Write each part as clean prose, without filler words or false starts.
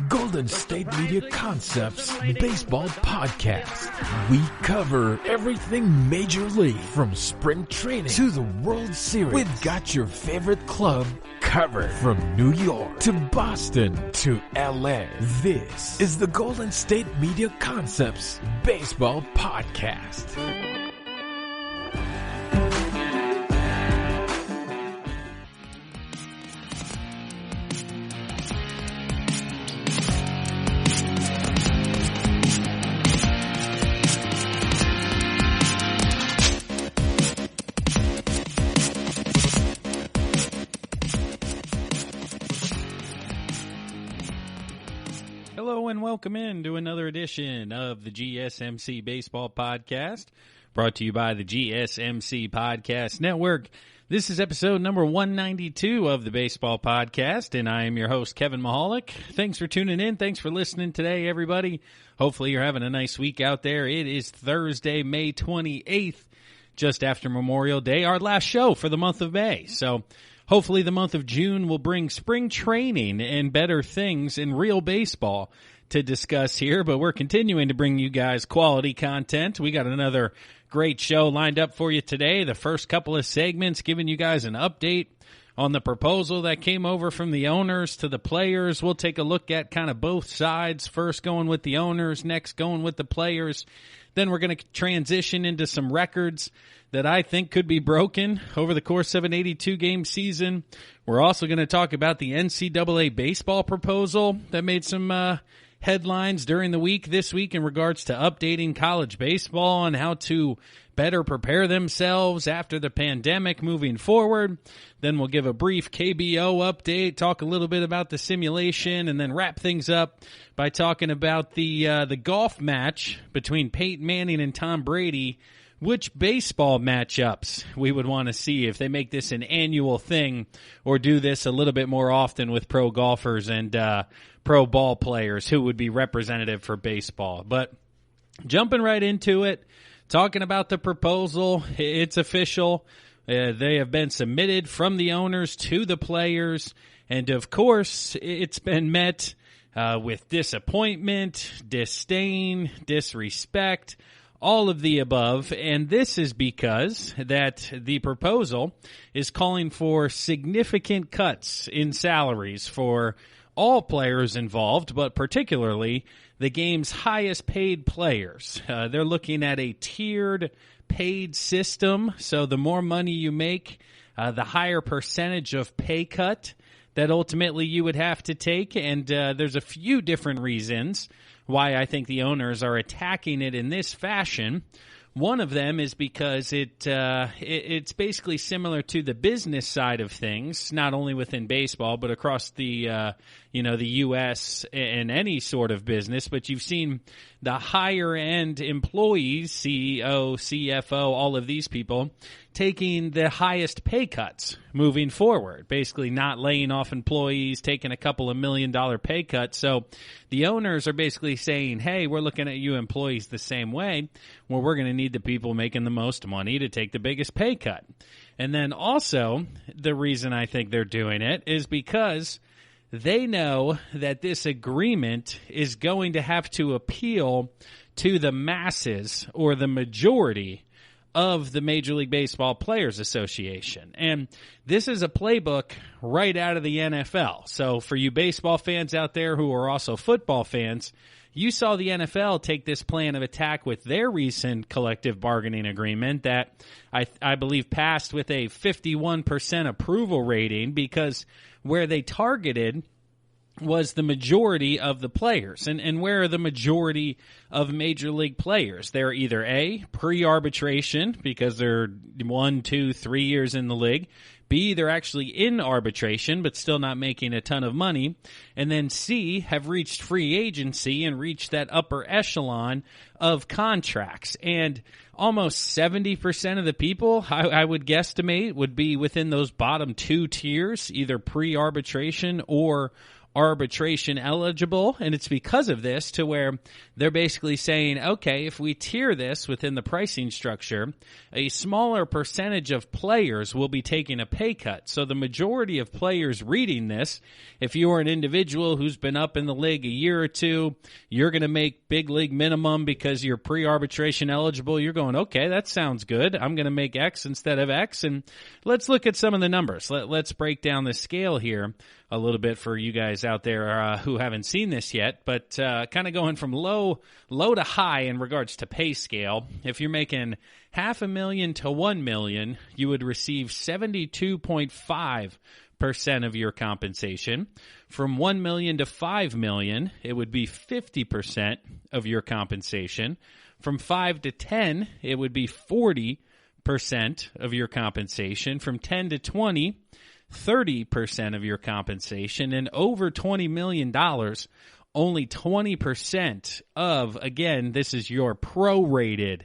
Golden State Media Concepts Baseball Podcast. We cover everything Major League, from spring training to the World Series. We've got your favorite club covered, from New York to Boston to LA. This is the Golden State Media Concepts Baseball Podcast. Welcome in to another edition of the GSMC Baseball Podcast, brought to you by the GSMC Podcast Network. This is episode number 192 of the Baseball Podcast, and I am your host, Kevin Mahalik. Thanks for tuning in. Thanks for listening today, everybody. Hopefully you're having a nice week out there. It is Thursday, May 28th, just after Memorial Day, our last show for the month of May. So hopefully the month of June will bring spring training and better things in real baseball to discuss here, but we're continuing to bring you guys quality content. We got another great show lined up for you today. The first couple of segments giving you guys an update on the proposal that came over from the owners to the players. We'll take a look at kind of both sides, first going with the owners, next going with the players. Then we're going to transition into some records that I think could be broken over the course of an 82-game season. We're also going to talk about the NCAA Baseball Proposal that made some headlines during the week this week in regards to updating college baseball and how to better prepare themselves after the pandemic moving forward. Then we'll give a brief KBO update, talk a little bit about the simulation, and then wrap things up by talking about the golf match between Peyton Manning and Tom Brady. Which baseball matchups we would want to see if they make this an annual thing or do this a little bit more often with pro golfers and pro ball players who would be representative for baseball. But jumping right into it, talking about the proposal, it's official. They have been submitted from the owners to the players, and of course, it's been met with disappointment, disdain, disrespect, all of the above, and this is because that the proposal is calling for significant cuts in salaries for all players involved, but particularly the game's highest paid players. They're looking at a tiered paid system, so the more money you make, the higher percentage of pay cut that ultimately you would have to take, and there's a few different reasons why I think the owners are attacking it in this fashion. One of them is because it's basically similar to the business side of things, not only within baseball, but across the the U.S. and any sort of business. But you've seen the higher end employees, CEO, CFO, all of these people taking the highest pay cuts moving forward, basically not laying off employees, taking a couple of $1 million pay cuts. So the owners are basically saying, hey, we're looking at you employees the same way, where we're going to need the people making the most money to take the biggest pay cut. And then also, the reason I think they're doing it is because they know that this agreement is going to have to appeal to the masses or the majority of the Major League Baseball Players Association. And this is a playbook right out of the NFL. So for you baseball fans out there who are also football fans, you saw the NFL take this plan of attack with their recent collective bargaining agreement that I believe passed with a 51% approval rating, because where they targeted was the majority of the players. And where are the majority of Major League players? They're either A, pre-arbitration, because they're 1, 2, 3 years in the league. B, they're actually in arbitration, but still not making a ton of money. And then C, have reached free agency and reached that upper echelon of contracts. And almost 70% of the people, I would guesstimate, would be within those bottom two tiers, either pre-arbitration or arbitration eligible, and it's because of this to where they're basically saying, okay, if we tier this within the pricing structure, a smaller percentage of players will be taking a pay cut. So the majority of players reading this, if you are an individual who's been up in the league a year or two, you're going to make big league minimum because you're pre-arbitration eligible. You're going, okay, that sounds good. I'm going to make X instead of X. And let's look at some of the numbers. Let's break down the scale here a little bit for you guys out there who haven't seen this yet, but kind of going from low to high in regards to pay scale. If you're making $500,000 to $1 million, you would receive 72.5% of your compensation. From $1 million to $5 million, it would be 50% of your compensation. From 5 to 10, it would be 40% of your compensation. From 10 to 20, 30% of your compensation. And over $20 million, only 20% of, again, this is your prorated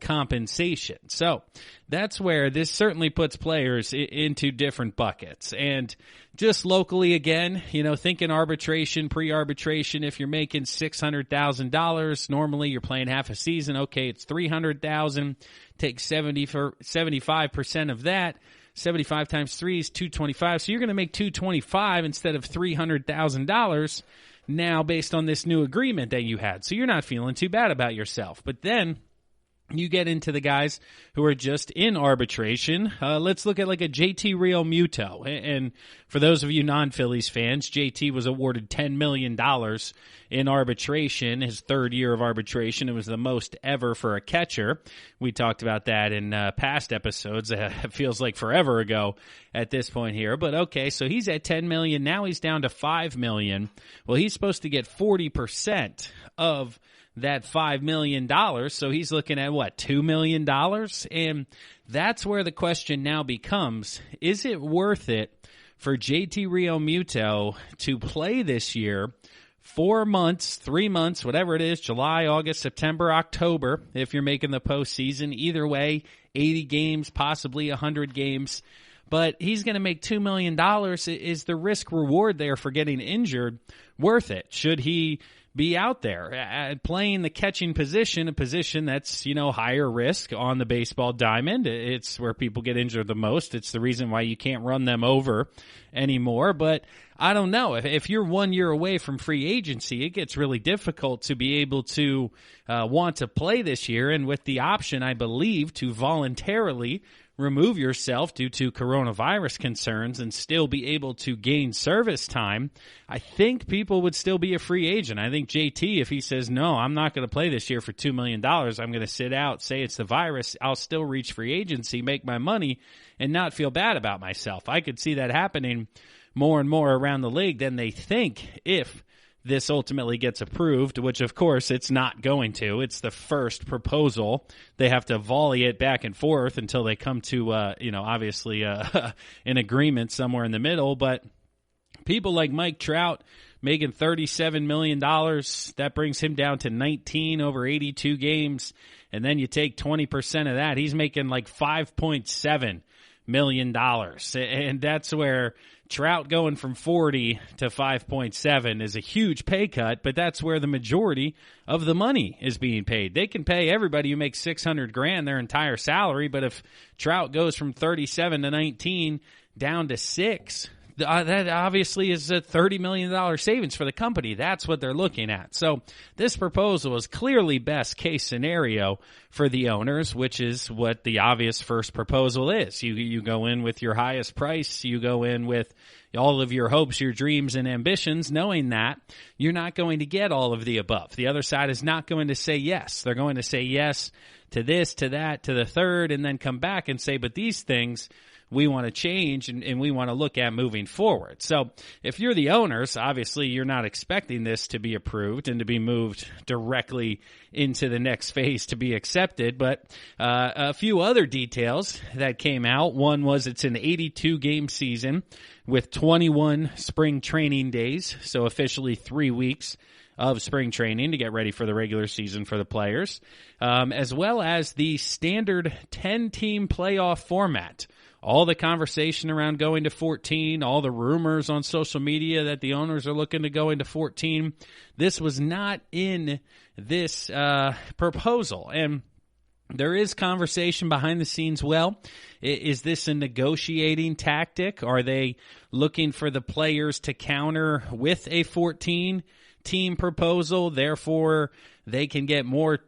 compensation. So that's where this certainly puts players into different buckets. And just locally, again, thinking arbitration, pre-arbitration, if you're making $600,000, normally you're playing half a season. Okay, it's $300,000. Take 75% of that. 75 times 3 is $225. So you're going to make $225 instead of $300,000 now based on this new agreement that you had. So you're not feeling too bad about yourself. But then you get into the guys who are just in arbitration. Let's look at like a JT Realmuto. And for those of you non-Phillies fans, JT was awarded $10 million in arbitration, his third year of arbitration. It was the most ever for a catcher. We talked about that in past episodes. It feels like forever ago at this point here. But okay, so he's at $10 million. Now he's down to $5 million. Well, he's supposed to get 40% of that $5 million. So he's looking at what, $2 million? And that's where the question now becomes, is it worth it for JT Realmuto to play this year 4 months, 3 months, whatever it is, July, August, September, October, if you're making the postseason? Either way, 80 games, possibly 100 games. But he's going to make $2 million. Is the risk reward there for getting injured worth it? Should he be out there playing the catching position, a position that's, higher risk on the baseball diamond? It's where people get injured the most. It's the reason why you can't run them over anymore. But I don't know. If you're 1 year away from free agency, it gets really difficult to be able to want to play this year. And with the option, I believe, to voluntarily remove yourself due to coronavirus concerns and still be able to gain service time, I think people would still be a free agent. I think JT, if he says, no, I'm not going to play this year for $2 million, I'm going to sit out, say it's the virus, I'll still reach free agency, make my money, and not feel bad about myself. I could see that happening more and more around the league than they think if this ultimately gets approved, which of course it's not going to. It's the first proposal. They have to volley it back and forth until they come to, obviously an agreement somewhere in the middle. But people like Mike Trout making $37 million, that brings him down to 19 over 82 games. And then you take 20% of that, he's making like $5.7 million. And that's where Trout going from 40 to 5.7 is a huge pay cut, but that's where the majority of the money is being paid. They can pay everybody who makes $600,000 their entire salary, but if Trout goes from 37 to 19 down to 6, that obviously is a $30 million savings for the company. That's what they're looking at. So this proposal is clearly best case scenario for the owners, which is what the obvious first proposal is. You go in with your highest price. You go in with all of your hopes, your dreams, and ambitions, knowing that you're not going to get all of the above. The other side is not going to say yes. They're going to say yes to this, to that, to the third, and then come back and say, but these things we want to change and we want to look at moving forward. So if you're the owners, obviously you're not expecting this to be approved and to be moved directly into the next phase to be accepted. But a few other details that came out. One was it's an 82-game season with 21 spring training days, so officially 3 weeks of spring training to get ready for the regular season for the players, as well as the standard 10-team playoff format. all the conversation around going to 14, all the rumors on social media that the owners are looking to go into 14, this was not in this proposal. And there is conversation behind the scenes. Well, is this a negotiating tactic? Are they looking for the players to counter with a 14-team proposal? Therefore, they can get more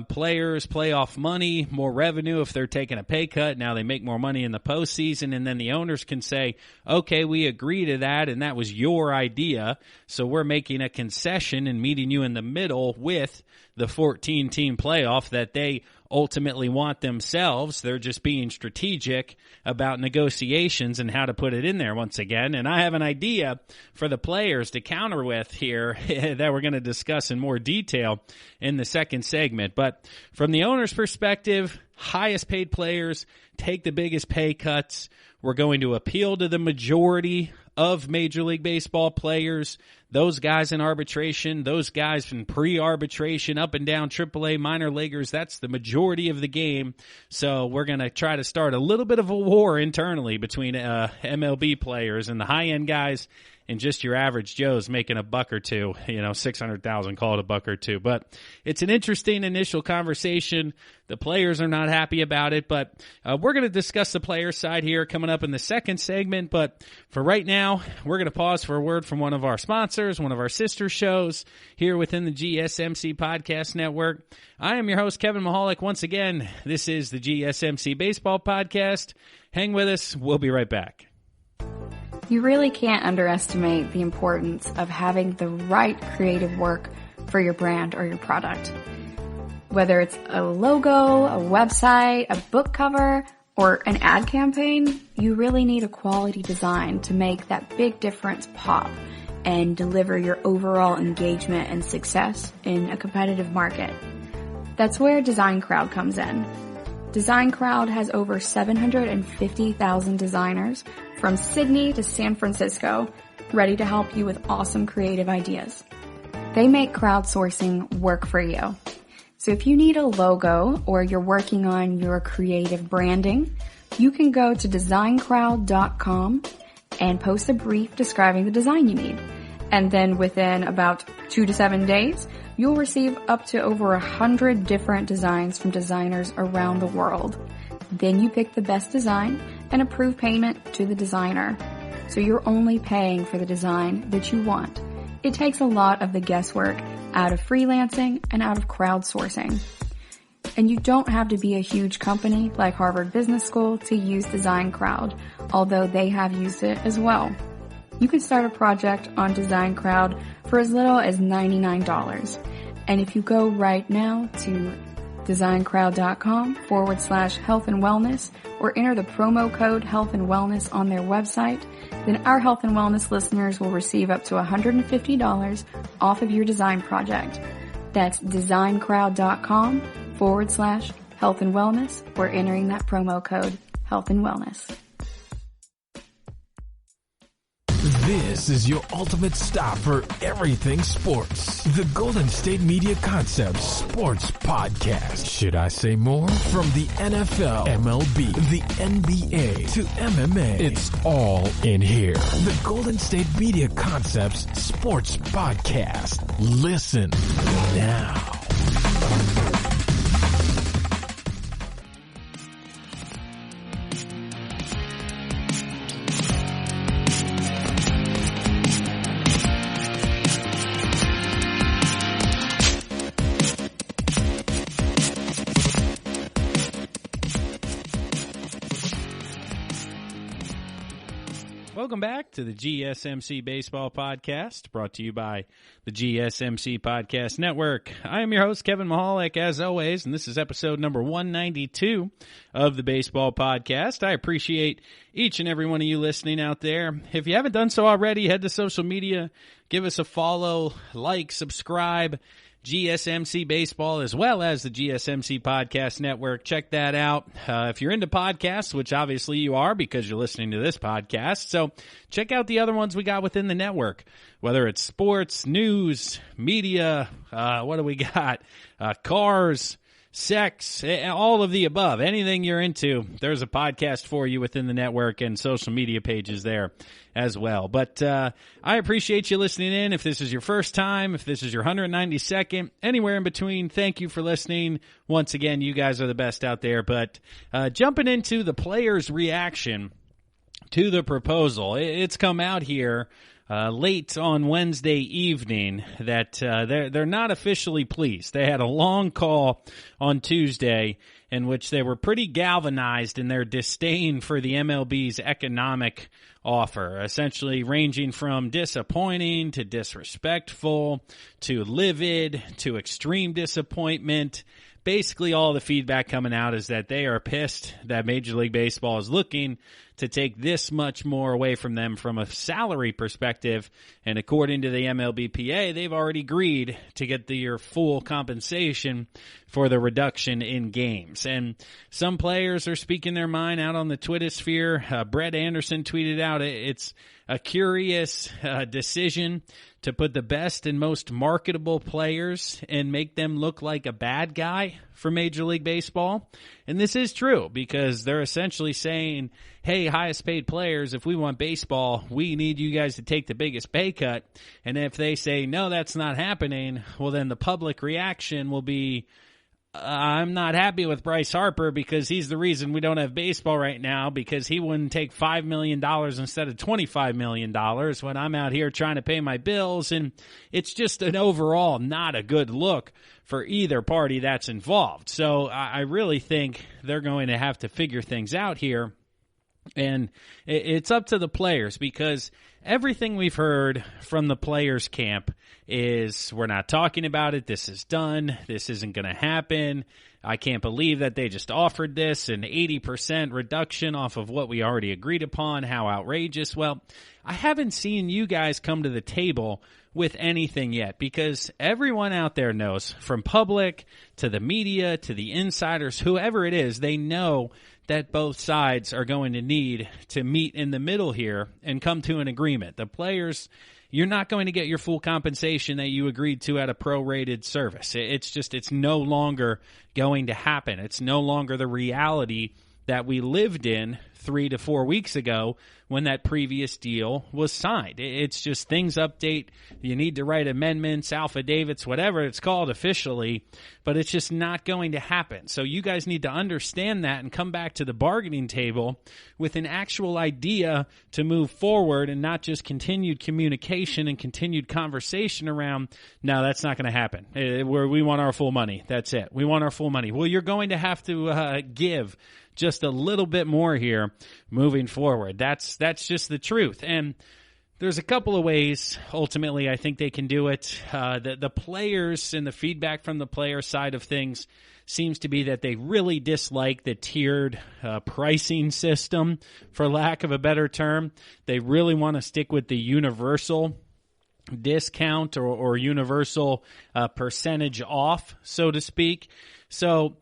players, playoff money, more revenue if they're taking a pay cut. Now they make more money in the postseason, and then the owners can say, okay, we agree to that, and that was your idea, so we're making a concession and meeting you in the middle with the 14-team playoff that they ultimately want themselves. They're just being strategic about negotiations and how to put it in there once again. And I have an idea for the players to counter with here that we're going to discuss in more detail in the second segment. But from the owner's perspective, highest paid players take the biggest pay cuts. We're going to appeal to the majority of Major League Baseball players, those guys in arbitration, those guys in pre-arbitration, up and down AAA minor leaguers. That's the majority of the game. So we're going to try to start a little bit of a war internally between MLB players and the high-end guys and just your average Joe's making a buck or two, 600,000, call it a buck or two. But it's an interesting initial conversation. The players are not happy about it, but we're going to discuss the player side here coming up in the second segment. But for right now, we're going to pause for a word from one of our sponsors, one of our sister shows here within the GSMC Podcast Network. I am your host, Kevin Mahalik. Once again, this is the GSMC Baseball Podcast. Hang with us. We'll be right back. You really can't underestimate the importance of having the right creative work for your brand or your product. Whether it's a logo, a website, a book cover, or an ad campaign, you really need a quality design to make that big difference pop and deliver your overall engagement and success in a competitive market. That's where Design Crowd comes in. Design Crowd has over 750,000 designers from Sydney to San Francisco ready to help you with awesome creative ideas. They make crowdsourcing work for you. So if you need a logo or you're working on your creative branding, you can go to designcrowd.com and post a brief describing the design you need. And then within about 2 to 7 days, you'll receive up to over 100 different designs from designers around the world. Then you pick the best design and approve payment to the designer. So you're only paying for the design that you want. It takes a lot of the guesswork out of freelancing and out of crowdsourcing. And you don't have to be a huge company like Harvard Business School to use Design Crowd, although they have used it as well. You can start a project on Design Crowd for as little as $99. And if you go right now to designcrowd.com/health and wellness or enter the promo code health and wellness on their website, then our health and wellness listeners will receive up to $150 off of your design project. That's designcrowd.com/health and wellness or entering that promo code health and wellness. This is your ultimate stop for everything sports. The Golden State Media Concepts Sports Podcast. Should I say more? From the NFL, MLB, the NBA to MMA, it's all in here. The Golden State Media Concepts Sports Podcast. Listen now. Welcome back to the GSMC Baseball Podcast, brought to you by the GSMC Podcast Network. I am your host, Kevin Mahalik, as always, and this is episode number 192 of the Baseball Podcast. I appreciate each and every one of you listening out there. If you haven't done so already, head to social media, give us a follow, like, subscribe, GSMC Baseball, as well as the GSMC Podcast Network. Check that out. If you're into podcasts, which obviously you are because you're listening to this podcast, so check out the other ones we got within the network, whether it's sports, news, media, what do we got? Cars, sex, all of the above, anything you're into, there's a podcast for you within the network and social media pages there as well. But I appreciate you listening in. If this is your first time, if this is your 192nd, anywhere in between, thank you for listening. Once again, you guys are the best out there. But jumping into the players' reaction to the proposal, it's come out here late on Wednesday evening that they're not officially pleased. They had a long call on Tuesday in which they were pretty galvanized in their disdain for the MLB's economic offer, essentially ranging from disappointing to disrespectful to livid to extreme disappointment. Basically, all the feedback coming out is that they are pissed that Major League Baseball is looking to take this much more away from them from a salary perspective. And according to the MLBPA, they've already agreed to get your full compensation for the reduction in games. And some players are speaking their mind out on the Twitter sphere. Brett Anderson tweeted out, it's a curious decision to put the best and most marketable players and make them look like a bad guy for Major League Baseball. And this is true because they're essentially saying, hey, highest paid players, if we want baseball, we need you guys to take the biggest pay cut. And if they say, no, that's not happening, well, then the public reaction will be, I'm not happy with Bryce Harper because he's the reason we don't have baseball right now, because he wouldn't take $5 million instead of $25 million when I'm out here trying to pay my bills. And it's just an overall not a good look for either party that's involved. So I really think they're going to have to figure things out here. And it's up to the players, because everything we've heard from the players' camp is, we're not talking about it, this is done, this isn't going to happen, I can't believe that they just offered this, an 80% reduction off of what we already agreed upon, how outrageous. Well, I haven't seen you guys come to the table with anything yet, because everyone out there knows, from public to the media to the insiders, whoever it is, they know that both sides are going to need to meet in the middle here and come to an agreement. The players, you're not going to get your full compensation that you agreed to at a prorated service. It's no longer going to happen. It's no longer the reality that we lived in 3 to 4 weeks ago when that previous deal was signed. It's just things update. You need to write amendments, affidavits, whatever it's called officially, but it's just not going to happen. So you guys need to understand that and come back to the bargaining table with an actual idea to move forward, and not just continued communication and continued conversation around, no, that's not going to happen. We want our full money. That's it. We want our full money. Well, you're going to have to give just a little bit more here moving forward. That's just the truth. And there's a couple of ways, ultimately, I think they can do it. The players and the feedback from the player side of things seems to be that they really dislike the tiered pricing system, for lack of a better term. They really want to stick with the universal discount or universal percentage off, so to speak. So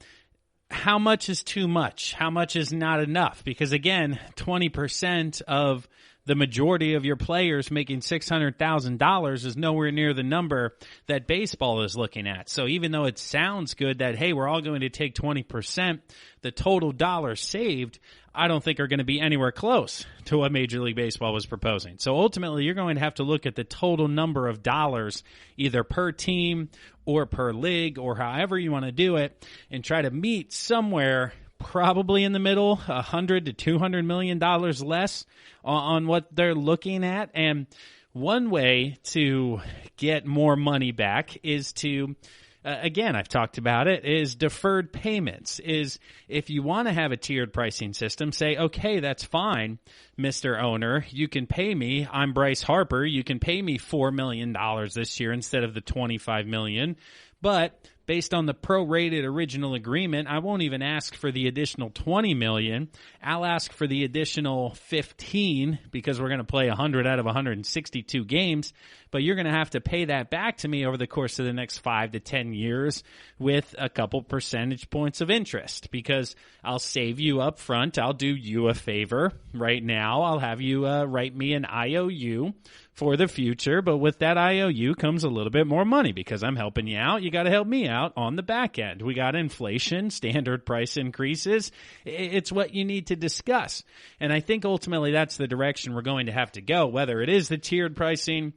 how much is too much? How much is not enough? Because again, 20% of the majority of your players making $600,000 is nowhere near the number that baseball is looking at. So even though it sounds good that, hey, we're all going to take 20%, the total dollars saved, I don't think are going to be anywhere close to what Major League Baseball was proposing. So ultimately, you're going to have to look at the total number of dollars, either per team or per league, or however you want to do it, and try to meet somewhere probably in the middle, $100 to $200 million less on what they're looking at. And one way to get more money back is to, again, I've talked about it, is deferred payments. Is if you want to have a tiered pricing system, say, okay, that's fine, Mr. Owner, you can pay me, I'm Bryce Harper, you can pay me $4 million this year instead of the $25 million, but based on the prorated original agreement, I won't even ask for the additional $20 million. I'll ask for the additional 15 because we're going to play 100 out of 162 games, but you're going to have to pay that back to me over the course of the next 5 to 10 years with a couple percentage points of interest, because I'll save you up front. I'll do you a favor right now. I'll have you write me an IOU for the future, but with that IOU comes a little bit more money because I'm helping you out. You got to help me out. out on the back end. We got inflation, standard price increases. It's what you need to discuss. And I think ultimately that's the direction we're going to have to go, whether it is the tiered pricing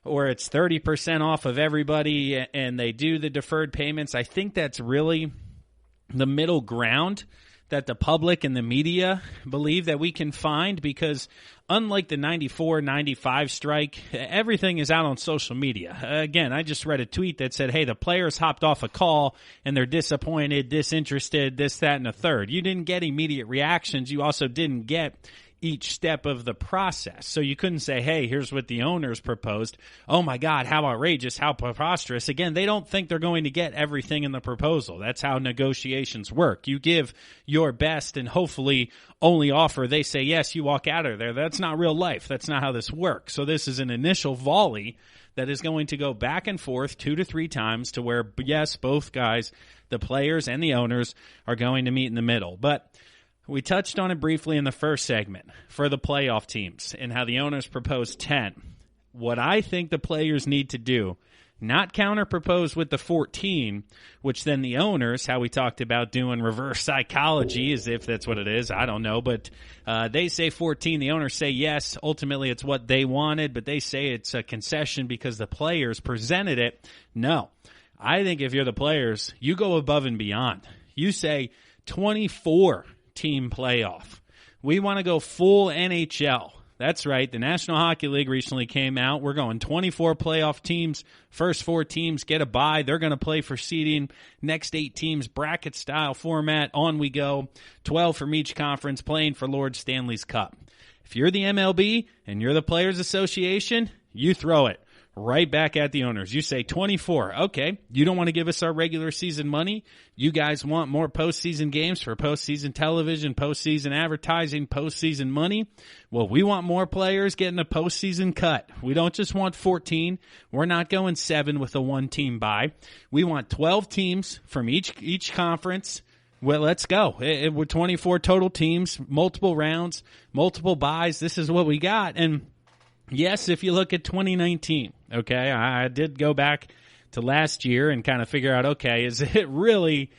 or it's 30% off of everybody and they do the deferred payments. I think that's really the middle ground that the public and the media believe that we can find, because unlike the 94-95 strike, everything is out on social media. Again, I just read a tweet that said, hey, the players hopped off a call and they're disappointed, disinterested, this, that, and a third. You didn't get immediate reactions. You also didn't get each step of the process. So you couldn't say, hey, here's what the owners proposed. Oh my God, how outrageous, how preposterous. Again, they don't think they're going to get everything in the proposal. That's how negotiations work. You give your best and hopefully only offer. They say yes, you walk out of there. That's not real life. That's not how this works. So this is an initial volley that is going to go back and forth 2 to 3 times to where, yes, both guys, the players and the owners, are going to meet in the middle. But we touched on it briefly in the first segment for the playoff teams and how the owners proposed 10. What I think the players need to do, not counter-propose with the 14, which then the owners, how we talked about doing reverse psychology, as if that's what it is, I don't know, but they say 14, the owners say yes. Ultimately, it's what they wanted, but they say it's a concession because the players presented it. No. I think if you're the players, you go above and beyond. You say 24 team playoff. We want to go full NHL. That's right. The National Hockey League recently came out. We're going 24 playoff teams. First 4 teams get a bye. They're going to play for seeding. Next 8 teams, bracket style format. On we go. 12 from each conference playing for Lord Stanley's Cup. If you're the MLB and you're the Players Association, you throw it right back at the owners. You say 24. Okay, you don't want to give us our regular season money. You guys want more postseason games for postseason television, postseason advertising, postseason money. Well, we want more players getting a postseason cut. We don't just want 14. We're not going 7 with a 1-team bye. We want 12 teams from each conference. Well, let's go. We're 24 total teams, multiple rounds, multiple buys. This is what we got. And yes, if you look at 2019, okay, I did go back to last year and kind of figure out, okay, is it really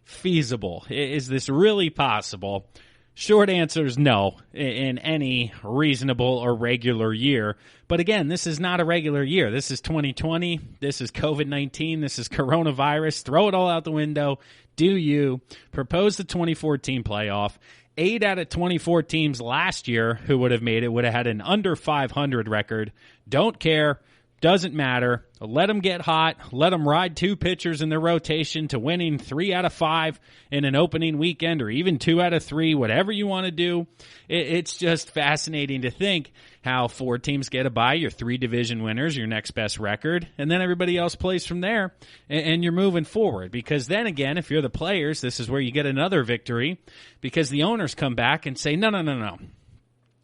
feasible? Is this really possible? Short answer is no in any reasonable or regular year. But again, this is not a regular year. This is 2020. This is COVID-19. This is coronavirus. Throw it all out the window. Do you propose the 2014 playoff? 8 out of 24 teams last year who would have made it would have had an under 500 record. Don't care. Doesn't matter. Let them get hot. Let them ride 2 pitchers in their rotation to winning 3 out of 5 in an opening weekend, or even 2 out of 3, whatever you want to do. It's just fascinating to think how 4 teams get a bye, your 3 division winners, your next best record, and then everybody else plays from there, and you're moving forward. Because then again, if you're the players, this is where you get another victory, because the owners come back and say, no.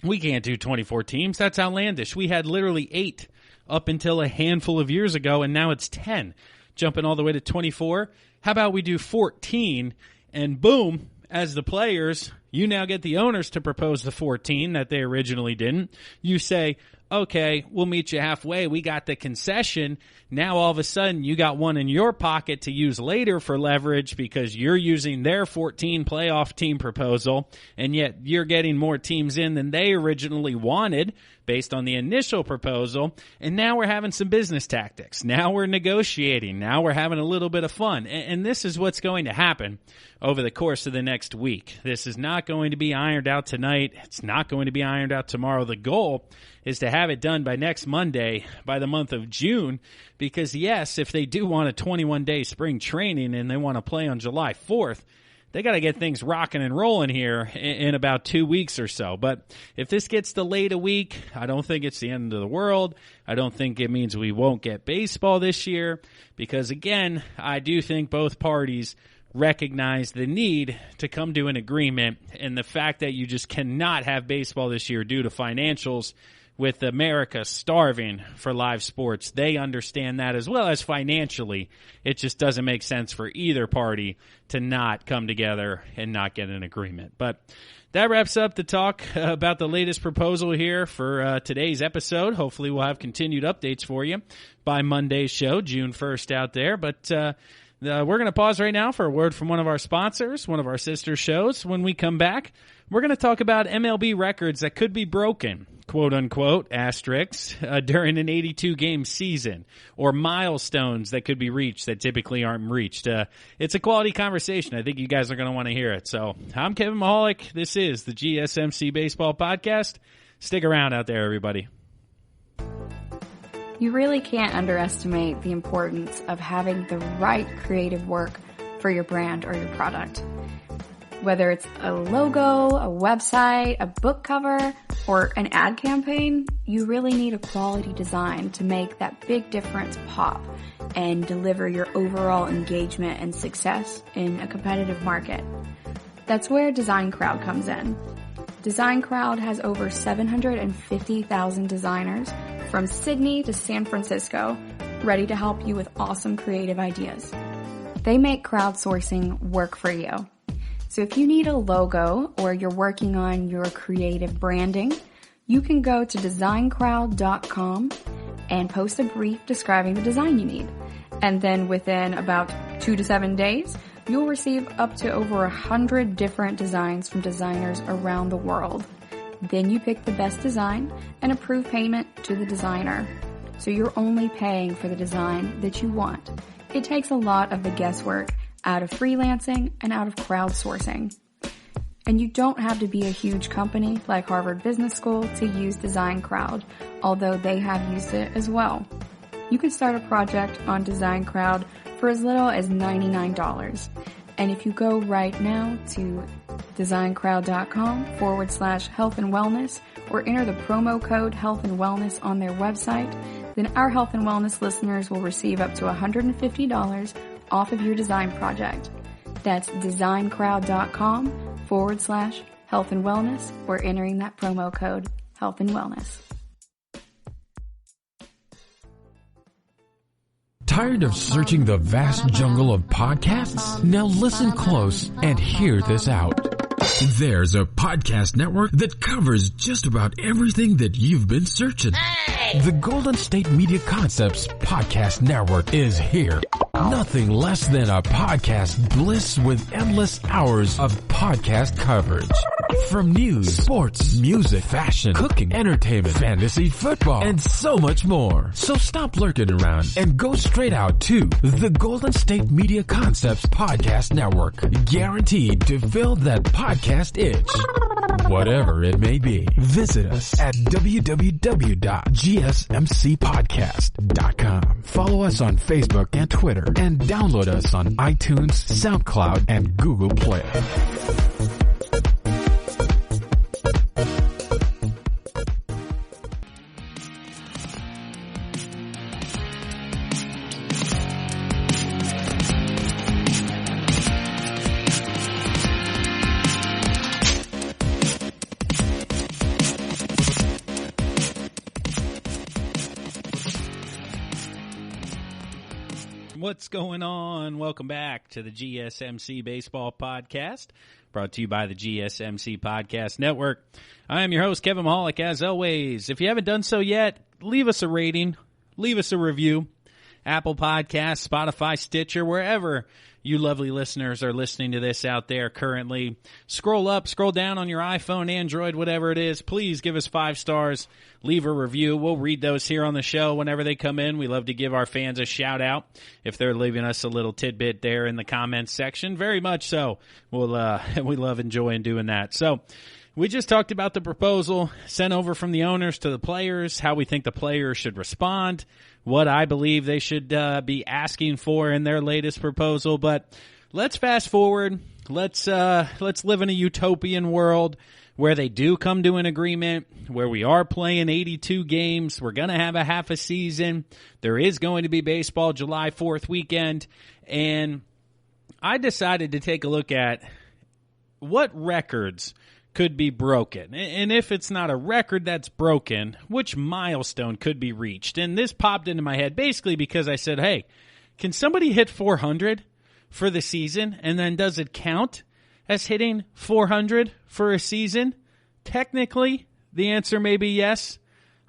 We can't do 24 teams. That's outlandish. We had literally 8 up until a handful of years ago, and now it's 10, jumping all the way to 24. How about we do 14, and boom, as the players, you now get the owners to propose the 14 that they originally didn't. You say, okay, we'll meet you halfway. We got the concession. Now all of a sudden you got one in your pocket to use later for leverage because you're using their 14 playoff team proposal, and yet you're getting more teams in than they originally wanted based on the initial proposal. And now we're having some business tactics. Now we're negotiating. Now we're having a little bit of fun. And this is what's going to happen over the course of the next week. This is not going to be ironed out tonight. It's not going to be ironed out tomorrow. The goal is to have it done by next Monday, by the month of June, because yes, if they do want a 21-day spring training and they want to play on July 4th, they got to get things rocking and rolling here in about 2 weeks or so. But if this gets delayed a week, I don't think it's the end of the world. I don't think it means we won't get baseball this year, because again, I do think both parties recognize the need to come to an agreement, and the fact that you just cannot have baseball this year due to financials. With America starving for live sports, they understand that, as well as financially. It just doesn't make sense for either party to not come together and not get an agreement. But that wraps up the talk about the latest proposal here for today's episode. Hopefully we'll have continued updates for you by Monday's show, June 1st out there. But We're going to pause right now for a word from one of our sponsors, one of our sister shows. When we come back, we're going to talk about MLB records that could be broken, quote unquote, asterisks, during an 82-game season, or milestones that could be reached that typically aren't reached. It's a quality conversation. I think you guys are going to want to hear it. So I'm Kevin Mahalik. This is the GSMC Baseball Podcast. Stick around out there, everybody. You really can't underestimate the importance of having the right creative work for your brand or your product. Whether it's a logo, a website, a book cover, or an ad campaign, you really need a quality design to make that big difference pop and deliver your overall engagement and success in a competitive market. That's where Design Crowd comes in. Design Crowd has over 750,000 designers from Sydney to San Francisco, ready to help you with awesome creative ideas. They make crowdsourcing work for you. So if you need a logo or you're working on your creative branding, you can go to designcrowd.com and post a brief describing the design you need. And then within about 2 to 7 days, you'll receive up to over 100 different designs from designers around the world. Then you pick the best design and approve payment to the designer. So you're only paying for the design that you want. It takes a lot of the guesswork out of freelancing and out of crowdsourcing. And you don't have to be a huge company like Harvard Business School to use Design Crowd, although they have used it as well. You can start a project on Design Crowd for as little as $99. And if you go right now to designcrowd.com/health and wellness or enter the promo code health and wellness on their website, then our health and wellness listeners will receive up to $150 off of your design project. That's designcrowd.com/health and wellness or entering that promo code health and wellness. Tired of searching the vast jungle of podcasts? Now listen close and hear this out. There's a podcast network that covers just about everything that you've been searching. Hey! The Golden State Media Concepts Podcast Network is here. Nothing less than a podcast bliss with endless hours of podcast coverage. From news, sports, music, fashion, cooking, entertainment, fantasy, football, and so much more. So stop lurking around and go straight out to the Golden State Media Concepts Podcast Network. Guaranteed to fill that podcast itch. Whatever it may be. Visit us at www.gsmcpodcast.com. Follow us on Facebook and Twitter and download us on iTunes, SoundCloud, and Google Play. What's going on? Welcome back to the GSMC Baseball Podcast, brought to you by the GSMC Podcast Network. I am your host, Kevin Mahalik, as always. If you haven't done so yet, leave us a rating, leave us a review. Apple Podcasts, Spotify, Stitcher, wherever you lovely listeners are listening to this out there currently. Scroll up, scroll down on your iPhone, Android, whatever it is. Please give us 5 stars. Leave a review. We'll read those here on the show whenever they come in. We love to give our fans a shout out if they're leaving us a little tidbit there in the comments section. Very much so. We love enjoying doing that. So we just talked about the proposal sent over from the owners to the players, how we think the players should respond, what I believe they should be asking for in their latest proposal. But let's fast forward. Let's live in a utopian world where they do come to an agreement, where we are playing 82 games. We're going to have a half a season. There is going to be baseball July 4th weekend. And I decided to take a look at what records could be broken. And if it's not a record that's broken, which milestone could be reached? And this popped into my head basically because I said, hey, can somebody hit 400 for the season? And then does it count as hitting 400 for a season? Technically, the answer may be yes.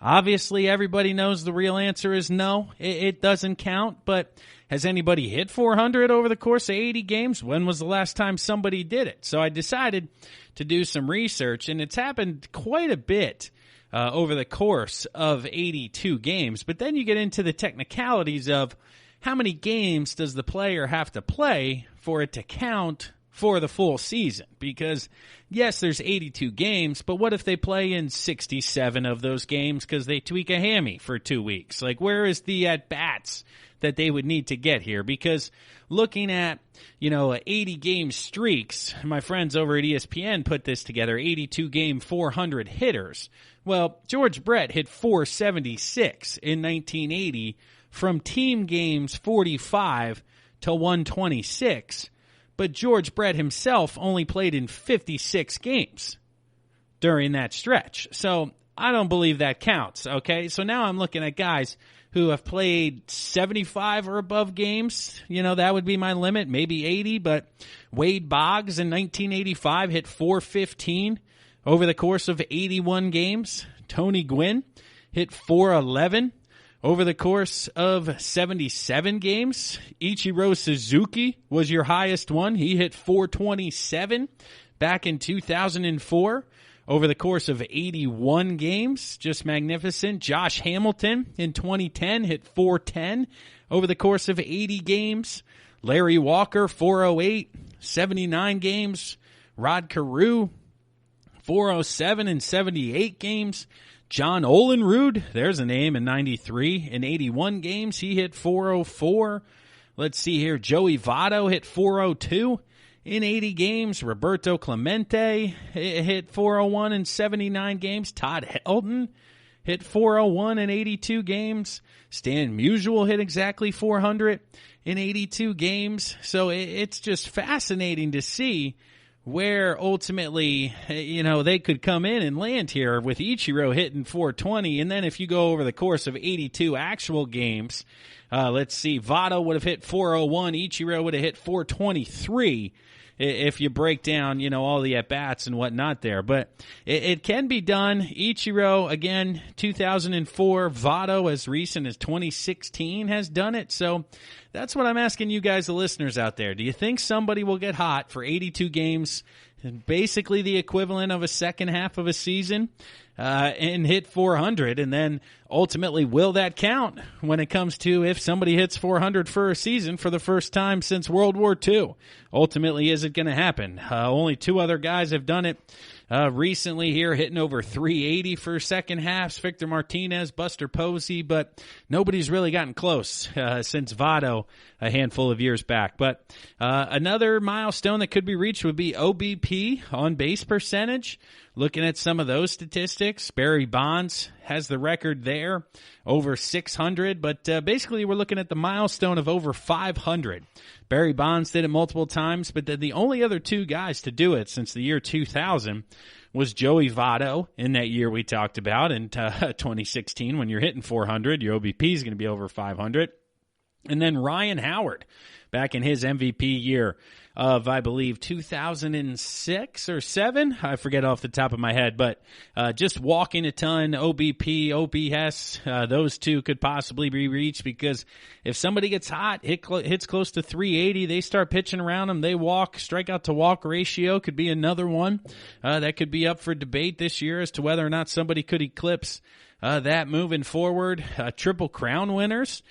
Obviously, everybody knows the real answer is no. It doesn't count, but has anybody hit 400 over the course of 80 games? When was the last time somebody did it? So I decided to do some research, and it's happened quite a bit over the course of 82 games. But then you get into the technicalities of how many games does the player have to play for it to count for the full season? Because, yes, there's 82 games, but what if they play in 67 of those games because they tweak a hammy for 2 weeks? Like, where is the at-bats that they would need to get here? Because looking at, 80-game streaks, my friends over at ESPN put this together, 82-game 400 hitters. Well, George Brett hit 476 in 1980 from team games 45 to 126. But George Brett himself only played in 56 games during that stretch. So I don't believe that counts, okay? So now I'm looking at guys who have played 75 or above games. That would be my limit, maybe 80. But Wade Boggs in 1985 hit 415 over the course of 81 games. Tony Gwynn hit 411 over the course of 77 games. Ichiro Suzuki was your highest one. He hit 427 back in 2004 over the course of 81 games. Just magnificent. Josh Hamilton in 2010 hit 410 over the course of 80 games. Larry Walker, 408, 79 games. Rod Carew, 407 in 78 games. John Olenrud, there's a name, in 93. In 81 games, he hit 404. Let's see here. Joey Votto hit 402 in 80 games. Roberto Clemente hit 401 in 79 games. Todd Helton hit 401 in 82 games. Stan Musial hit exactly 400 in 82 games. So it's just fascinating to see where ultimately, they could come in and land here with Ichiro hitting 420. And then if you go over the course of 82 actual games, let's see, Votto would have hit 401. Ichiro would have hit 423 if you break down, all the at-bats and whatnot there. But it can be done. Ichiro, again, 2004. Votto, as recent as 2016, has done it. So that's what I'm asking you guys, the listeners out there. Do you think somebody will get hot for 82 games, basically the equivalent of a second half of a season, and hit 400? And then ultimately, will that count when it comes to if somebody hits 400 for a season for the first time since World War II? Ultimately, is it going to happen? Only 2 other guys have done it recently here, hitting over 380 for second halves. Victor Martinez, Buster Posey, but nobody's really gotten close since Votto a handful of years back. But another milestone that could be reached would be OBP, on base percentage. Looking at some of those statistics, Barry Bonds has the record there, over 600. But basically, we're looking at the milestone of over 500. Barry Bonds did it multiple times, but the only other 2 guys to do it since the year 2000 was Joey Votto in that year we talked about in 2016. When you're hitting 400, your OBP is going to be over 500. And then Ryan Howard, back in his MVP year of, I believe, 2006 or 7. I forget off the top of my head, but just walking a ton, OBP, OPS, those 2 could possibly be reached, because if somebody gets hot, hits close to 380, they start pitching around them, they walk, strikeout to walk ratio could be another one that could be up for debate this year as to whether or not somebody could eclipse that moving forward. Triple Crown winners.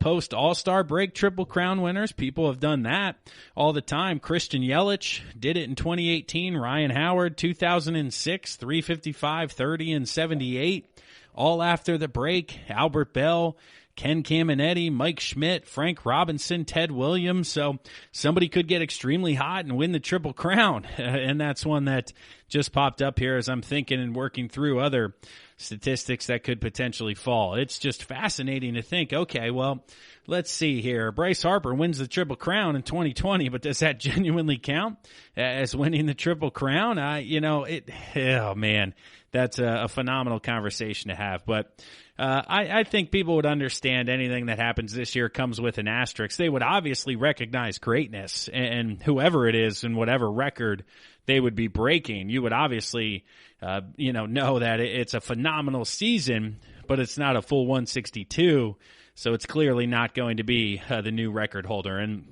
Post All-Star break Triple Crown winners. People have done that all the time. Christian Yelich did it in 2018. Ryan Howard, 2006, 355, 30, and 78. All after the break. Albert Bell, Ken Caminetti, Mike Schmidt, Frank Robinson, Ted Williams. So somebody could get extremely hot and win the Triple Crown. And that's one that just popped up here as I'm thinking and working through other statistics that could potentially fall. It's just fascinating to think, okay, well, let's see here. Bryce Harper wins the Triple Crown in 2020, but does that genuinely count as winning the Triple Crown? Oh man, that's a phenomenal conversation to have. But I think people would understand anything that happens this year comes with an asterisk. They would obviously recognize greatness, and whoever it is and whatever record they would be breaking, you would obviously know that it's a phenomenal season, but it's not a full 162, so it's clearly not going to be the new record holder. And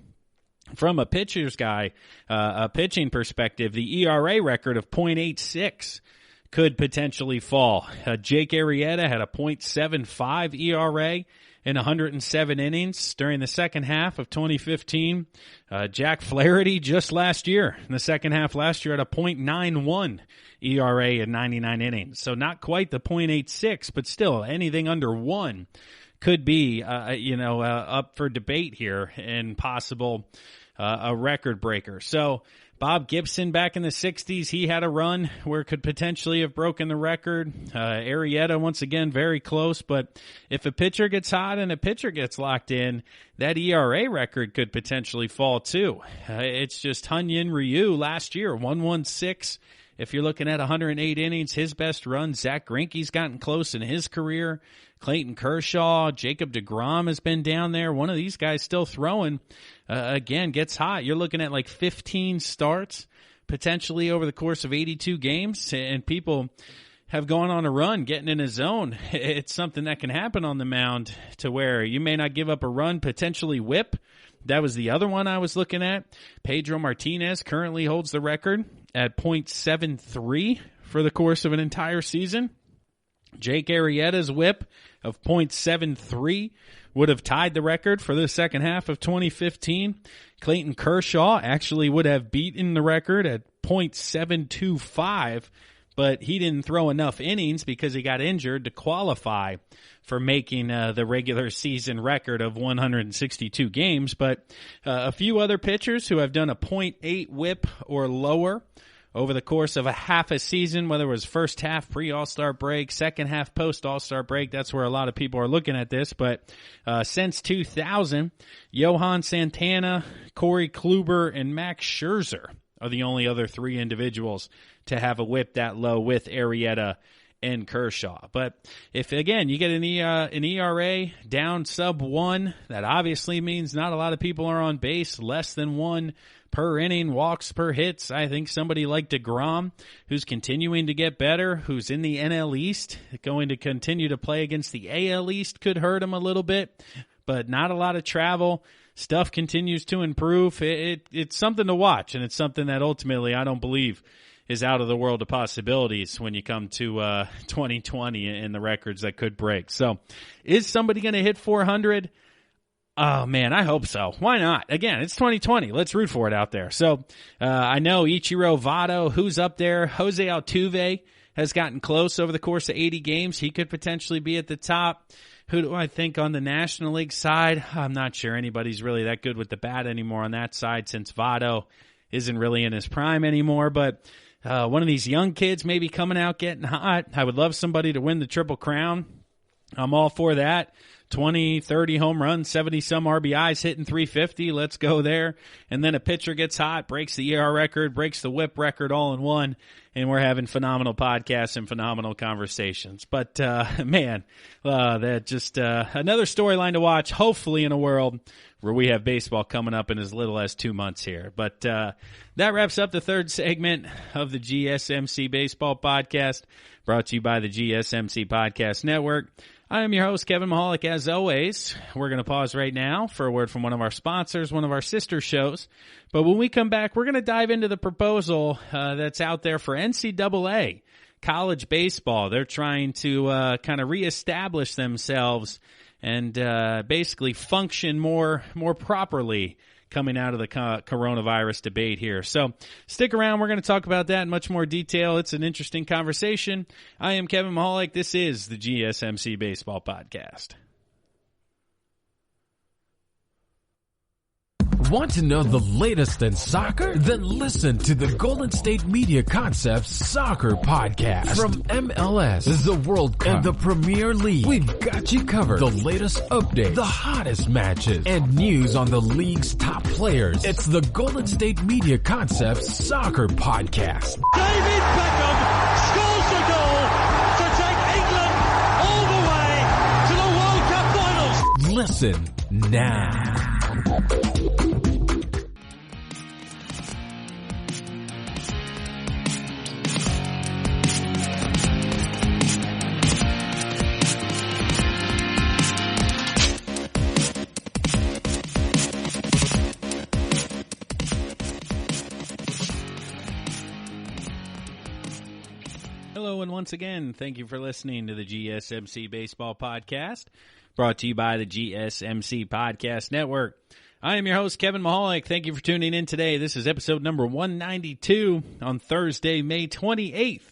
from a pitcher's guy, a pitching perspective, the ERA record of .86 could potentially fall. Jake Arrieta had a .75 ERA in 107 innings during the second half of 2015. Jack Flaherty just last year, in the second half last year, had a .91 ERA in 99 innings. So not quite the .86, but still anything under 1 could be, up for debate here and possible a record breaker. So Bob Gibson back in the 60s, he had a run where it could potentially have broken the record. Arrieta, once again, very close. But if a pitcher gets hot and a pitcher gets locked in, that ERA record could potentially fall too. It's just Hyun-Jin Ryu last year, 116. If you're looking at 108 innings, his best run, Zach Greinke's gotten close in his career. Clayton Kershaw, Jacob deGrom has been down there. One of these guys still throwing, again, gets hot. You're looking at like 15 starts potentially over the course of 82 games, and people have gone on a run, getting in a zone. It's something that can happen on the mound to where you may not give up a run, potentially whip. That was the other one I was looking at. Pedro Martinez currently holds the record at .73 for the course of an entire season. Jake Arrieta's whip of .73 would have tied the record for the second half of 2015. Clayton Kershaw actually would have beaten the record at .725, but he didn't throw enough innings because he got injured to qualify for making the regular season record of 162 games. But a few other pitchers who have done a .8 whip or lower over the course of a half a season, whether it was first half pre-All-Star break, second half post-All-Star break, that's where a lot of people are looking at this. But since 2000, Johan Santana, Corey Kluber, and Max Scherzer are the only other 3 individuals to have a whip that low with Arrieta and Kershaw. But if, again, you get an ERA down sub 1, that obviously means not a lot of people are on base, less than 1 per inning, walks per hits. I think somebody like deGrom, who's continuing to get better, who's in the NL East, going to continue to play against the AL East, could hurt him a little bit, but not a lot of travel. Stuff continues to improve. It's something to watch, and it's something that ultimately I don't believe is out of the world of possibilities when you come to 2020 and the records that could break. So is somebody going to hit 400? Oh, man, I hope so. Why not? Again, it's 2020. Let's root for it out there. So I know Ichiro Votto, who's up there. Jose Altuve has gotten close over the course of 80 games. He could potentially be at the top. Who do I think on the National League side? I'm not sure anybody's really that good with the bat anymore on that side since Votto isn't really in his prime anymore. But one of these young kids maybe coming out getting hot. I would love somebody to win the Triple Crown. I'm all for that. 20, 30 home runs, 70-some RBIs, hitting 350. Let's go there. And then a pitcher gets hot, breaks the ER record, breaks the whip record all in one, and we're having phenomenal podcasts and phenomenal conversations. But, man, that just another storyline to watch, hopefully in a world where we have baseball coming up in as little as 2 months here. But that wraps up the third segment of the GSMC Baseball Podcast, brought to you by the GSMC Podcast Network. I am your host, Kevin Mahalik, as always. We're going to pause right now for a word from one of our sponsors, one of our sister shows. But when we come back, we're going to dive into the proposal that's out there for NCAA college baseball. They're trying to kind of reestablish themselves and basically function more properly coming out of the coronavirus debate here. So stick around. We're going to talk about that in much more detail. It's an interesting conversation. I am Kevin Mahalik. This is the GSMC Baseball Podcast. Want to know the latest in soccer? Then listen to the Golden State Media Concepts Soccer Podcast. From MLS, the World Cup, and the Premier League, we've got you covered. The latest updates, the hottest matches, and news on the league's top players. It's the Golden State Media Concepts Soccer Podcast. David Beckham scores a goal Listen now. Hello, and once again, thank you for listening to the GSMC Baseball Podcast, brought to you by the GSMC Podcast Network. I am your host, Kevin Mahalik. Thank you for tuning in today. This is episode number 192 on Thursday, May 28th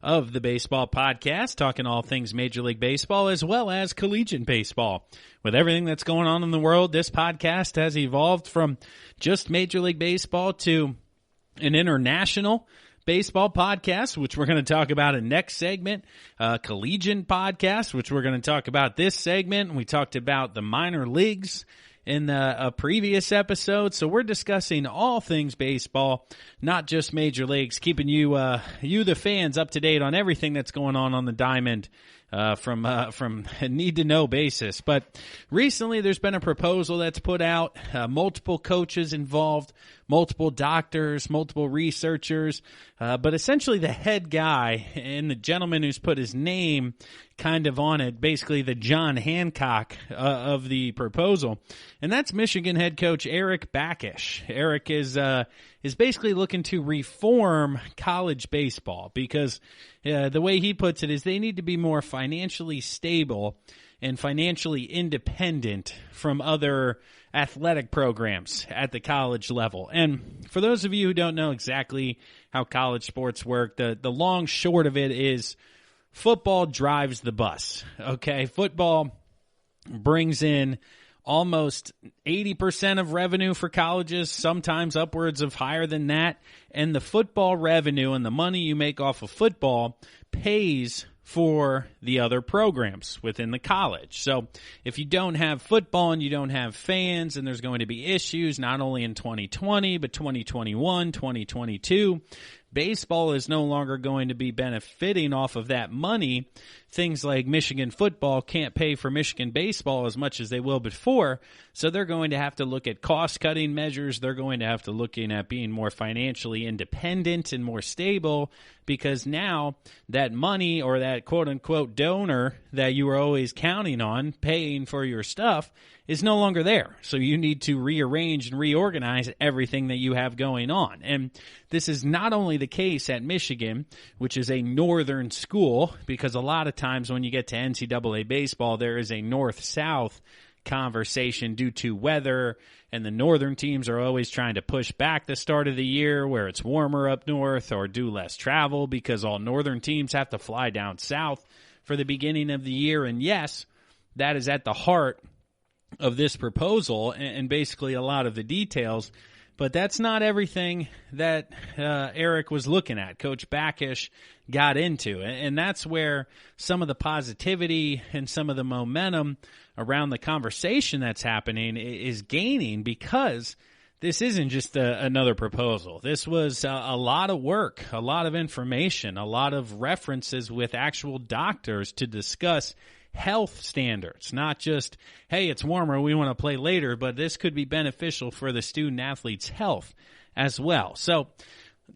of the Baseball Podcast, talking all things Major League Baseball as well as collegiate baseball. With everything that's going on in the world, this podcast has evolved from just Major League Baseball to an international baseball podcast, which we're going to talk about in next segment, collegiate podcast, which we're going to talk about this segment. We talked about the minor leagues in a previous episode, so we're discussing all things baseball, not just major leagues, keeping you the fans up to date on everything that's going on the diamond from a need-to-know basis. But recently there's been a proposal that's put out, multiple coaches involved, multiple doctors, multiple researchers, but essentially the head guy and the gentleman who's put his name kind of on it, basically the John Hancock of the proposal, and that's Michigan head coach Erik Bakish. Erik is basically looking to reform college baseball because the way he puts it is they need to be more financially stable and financially independent from other athletic programs at the college level. And for those of you who don't know exactly how college sports work, the long short of it is football drives the bus. Okay, football brings in almost 80% of revenue for colleges, sometimes upwards of higher than that. And the football revenue and the money you make off of football pays for the other programs within the college. So if you don't have football and you don't have fans, and there's going to be issues not only in 2020, but 2021, 2022, baseball is no longer going to be benefiting off of that money. Things like Michigan football can't pay for Michigan baseball as much as they will before, so they're going to have to look at cost-cutting measures. They're going to have to look at being more financially independent and more stable, because now that money, or that quote-unquote donor that you were always counting on paying for your stuff, is no longer there. So you need to rearrange and reorganize everything that you have going on. And this is not only the case at Michigan, which is a northern school, because a lot of times when you get to NCAA baseball, there is a north-south conversation due to weather, and the northern teams are always trying to push back the start of the year where it's warmer up north, or do less travel because all northern teams have to fly down south for the beginning of the year. And yes, that is at the heart of this proposal and basically a lot of the details, but that's not everything that Erik was looking at. Coach Bakish got into, and that's where some of the positivity and some of the momentum around the conversation that's happening is gaining, because this isn't just another proposal. This was a lot of work, a lot of information, a lot of references with actual doctors to discuss health standards, not just, hey, it's warmer, we want to play later, but this could be beneficial for the student-athlete's health as well. So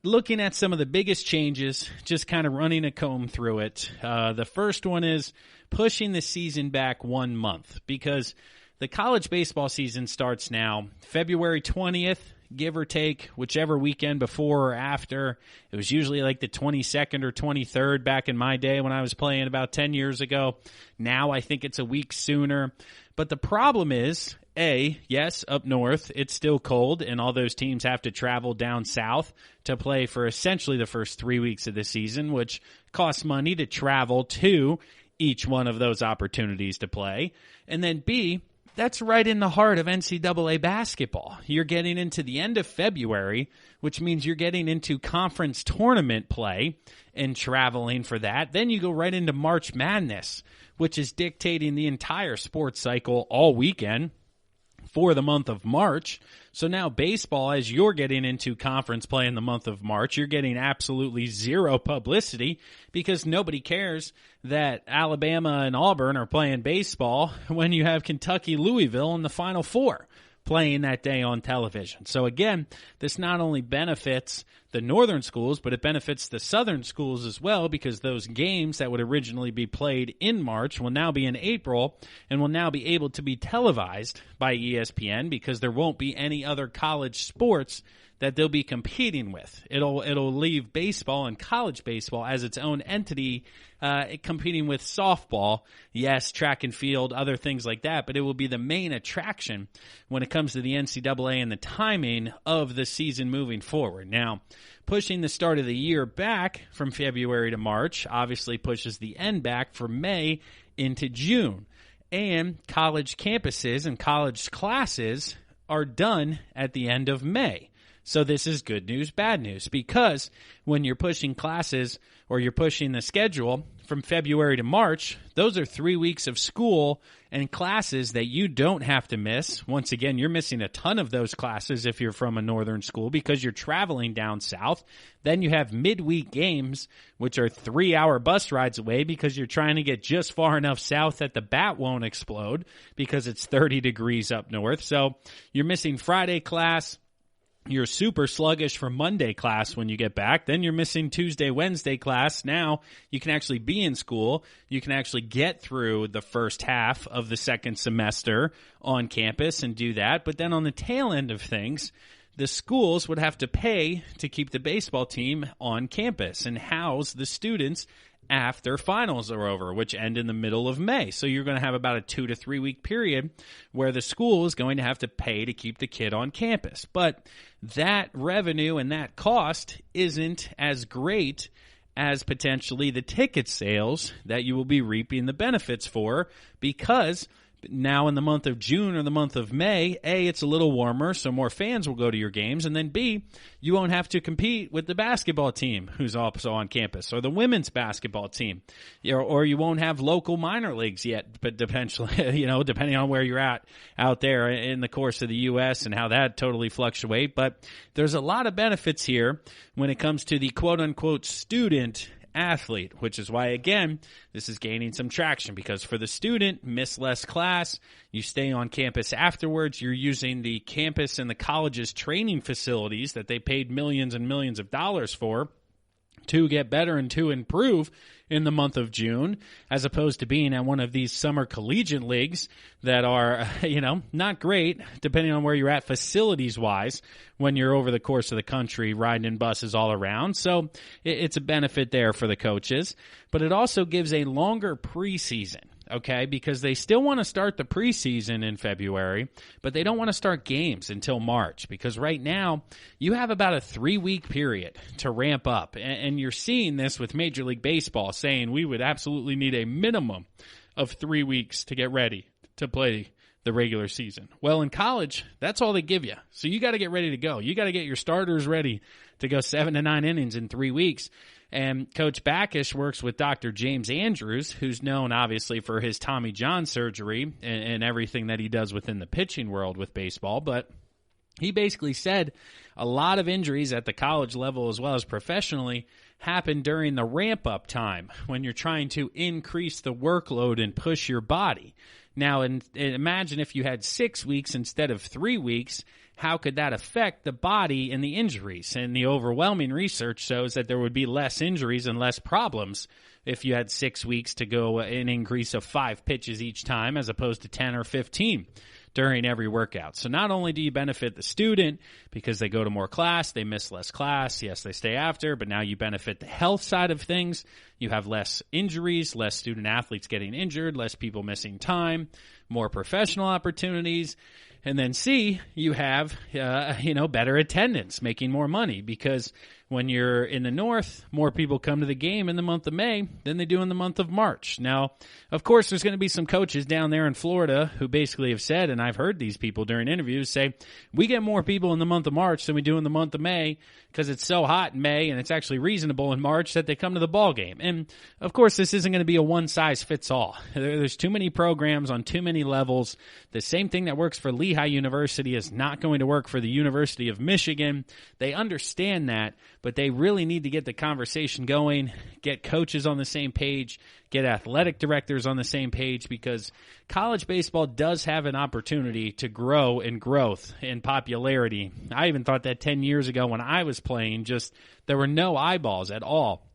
looking at some of the biggest changes, just kind of running a comb through it, the first one is pushing the season back 1 month, because the college baseball season starts now February 20th, give or take, whichever weekend before or after. It was usually like the 22nd or 23rd back in my day when I was playing about 10 years ago. Now I think it's a week sooner. But the problem is, yes, up north, it's still cold, and all those teams have to travel down south to play for essentially the first 3 weeks of the season, which costs money to travel to each one of those opportunities to play. And then B, that's right in the heart of NCAA basketball. You're getting into the end of February, which means you're getting into conference tournament play and traveling for that. Then you go right into March Madness, which is dictating the entire sports cycle all weekend. for the month of March. So now baseball, as you're getting into conference play in the month of March, you're getting absolutely zero publicity because nobody cares that Alabama and Auburn are playing baseball when you have Kentucky, Louisville in the Final Four playing that day on television. So again, this not only benefits the northern schools, but it benefits the southern schools as well, because those games that would originally be played in March will now be in April and will now be able to be televised by ESPN because there won't be any other college sports that they'll be competing with. It'll leave baseball and college baseball as its own entity, competing with softball, yes, track and field, other things like that, but it will be the main attraction when it comes to the NCAA and the timing of the season moving forward. Now, pushing the start of the year back from February to March obviously pushes the end back from May into June. And college campuses and college classes are done at the end of May. So this is good news, bad news, because when you're pushing classes or you're pushing the schedule from February to March, those are 3 weeks of school and classes that you don't have to miss. Once again, you're missing a ton of those classes if you're from a northern school because you're traveling down south. Then you have midweek games, which are 3-hour bus rides away because you're trying to get just far enough south that the bat won't explode because it's 30 degrees up north. So you're missing Friday class. You're super sluggish for Monday class when you get back. Then you're missing Tuesday, Wednesday class. Now you can actually be in school. You can actually get through the first half of the second semester on campus and do that. But then on the tail end of things, the schools would have to pay to keep the baseball team on campus and house the students after finals are over, which end in the middle of May. So you're going to have about a 2 to 3 week period where the school is going to have to pay to keep the kid on campus. But that revenue and that cost isn't as great as potentially the ticket sales that you will be reaping the benefits for, because now in the month of June or the month of May, A, it's a little warmer, so more fans will go to your games, and then B, you won't have to compete with the basketball team who's also on campus, or the women's basketball team, or you won't have local minor leagues yet, but potentially, depending on where you're at out there in the course of the U.S. and how that totally fluctuate. But there's a lot of benefits here when it comes to the quote-unquote student athlete, which is why, again, this is gaining some traction, because for the student, miss less class, you stay on campus afterwards, you're using the campus and the college's training facilities that they paid millions and millions of dollars for to get better and to improve in the month of June, as opposed to being at one of these summer collegiate leagues that are, not great, depending on where you're at facilities-wise, when you're over the course of the country riding in buses all around. So it's a benefit there for the coaches. But it also gives a longer preseason, okay, because they still want to start the preseason in February, but they don't want to start games until March, because right now you have about a 3-week period to ramp up. And you're seeing this with Major League Baseball saying we would absolutely need a minimum of 3 weeks to get ready to play the regular season. Well, in college, that's all they give you. So you got to get ready to go. You got to get your starters ready to go 7 to 9 innings in 3 weeks. And Coach Bakish works with Dr. James Andrews, who's known obviously for his Tommy John surgery and everything that he does within the pitching world with baseball. But he basically said a lot of injuries at the college level as well as professionally happen during the ramp-up time when you're trying to increase the workload and push your body. Now, imagine if you had 6 weeks instead of 3 weeks, how could that affect the body and the injuries? And the overwhelming research shows that there would be less injuries and less problems if you had 6 weeks to go an increase of 5 pitches each time as opposed to 10 or 15 during every workout. So not only do you benefit the student because they go to more class, they miss less class, yes, they stay after, but now you benefit the health side of things. You have less injuries, less student athletes getting injured, less people missing time, more professional opportunities. And then C, you have, better attendance, making more money, because when you're in the north, more people come to the game in the month of May than they do in the month of March. Now, of course, there's going to be some coaches down there in Florida who basically have said, and I've heard these people during interviews say, we get more people in the month of March than we do in the month of May because it's so hot in May and it's actually reasonable in March that they come to the ball game. And, of course, this isn't going to be a one-size-fits-all. There's too many programs on too many levels. The same thing that works for Lehigh University is not going to work for the University of Michigan. They understand that, but they really need to get the conversation going, get coaches on the same page, get athletic directors on the same page, because college baseball does have an opportunity to grow in growth and popularity. I even thought that 10 years ago when I was playing, just there were no eyeballs at all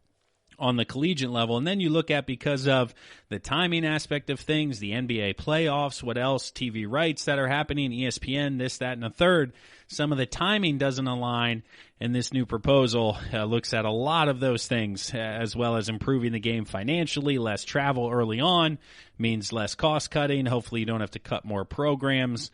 on the collegiate level. And then you look at, because of the timing aspect of things, the NBA playoffs, what else, TV rights that are happening, ESPN, this, that, and a third, some of the timing doesn't align, and this new proposal looks at a lot of those things, as well as improving the game financially. Less travel early on means less cost cutting. Hopefully you don't have to cut more programs,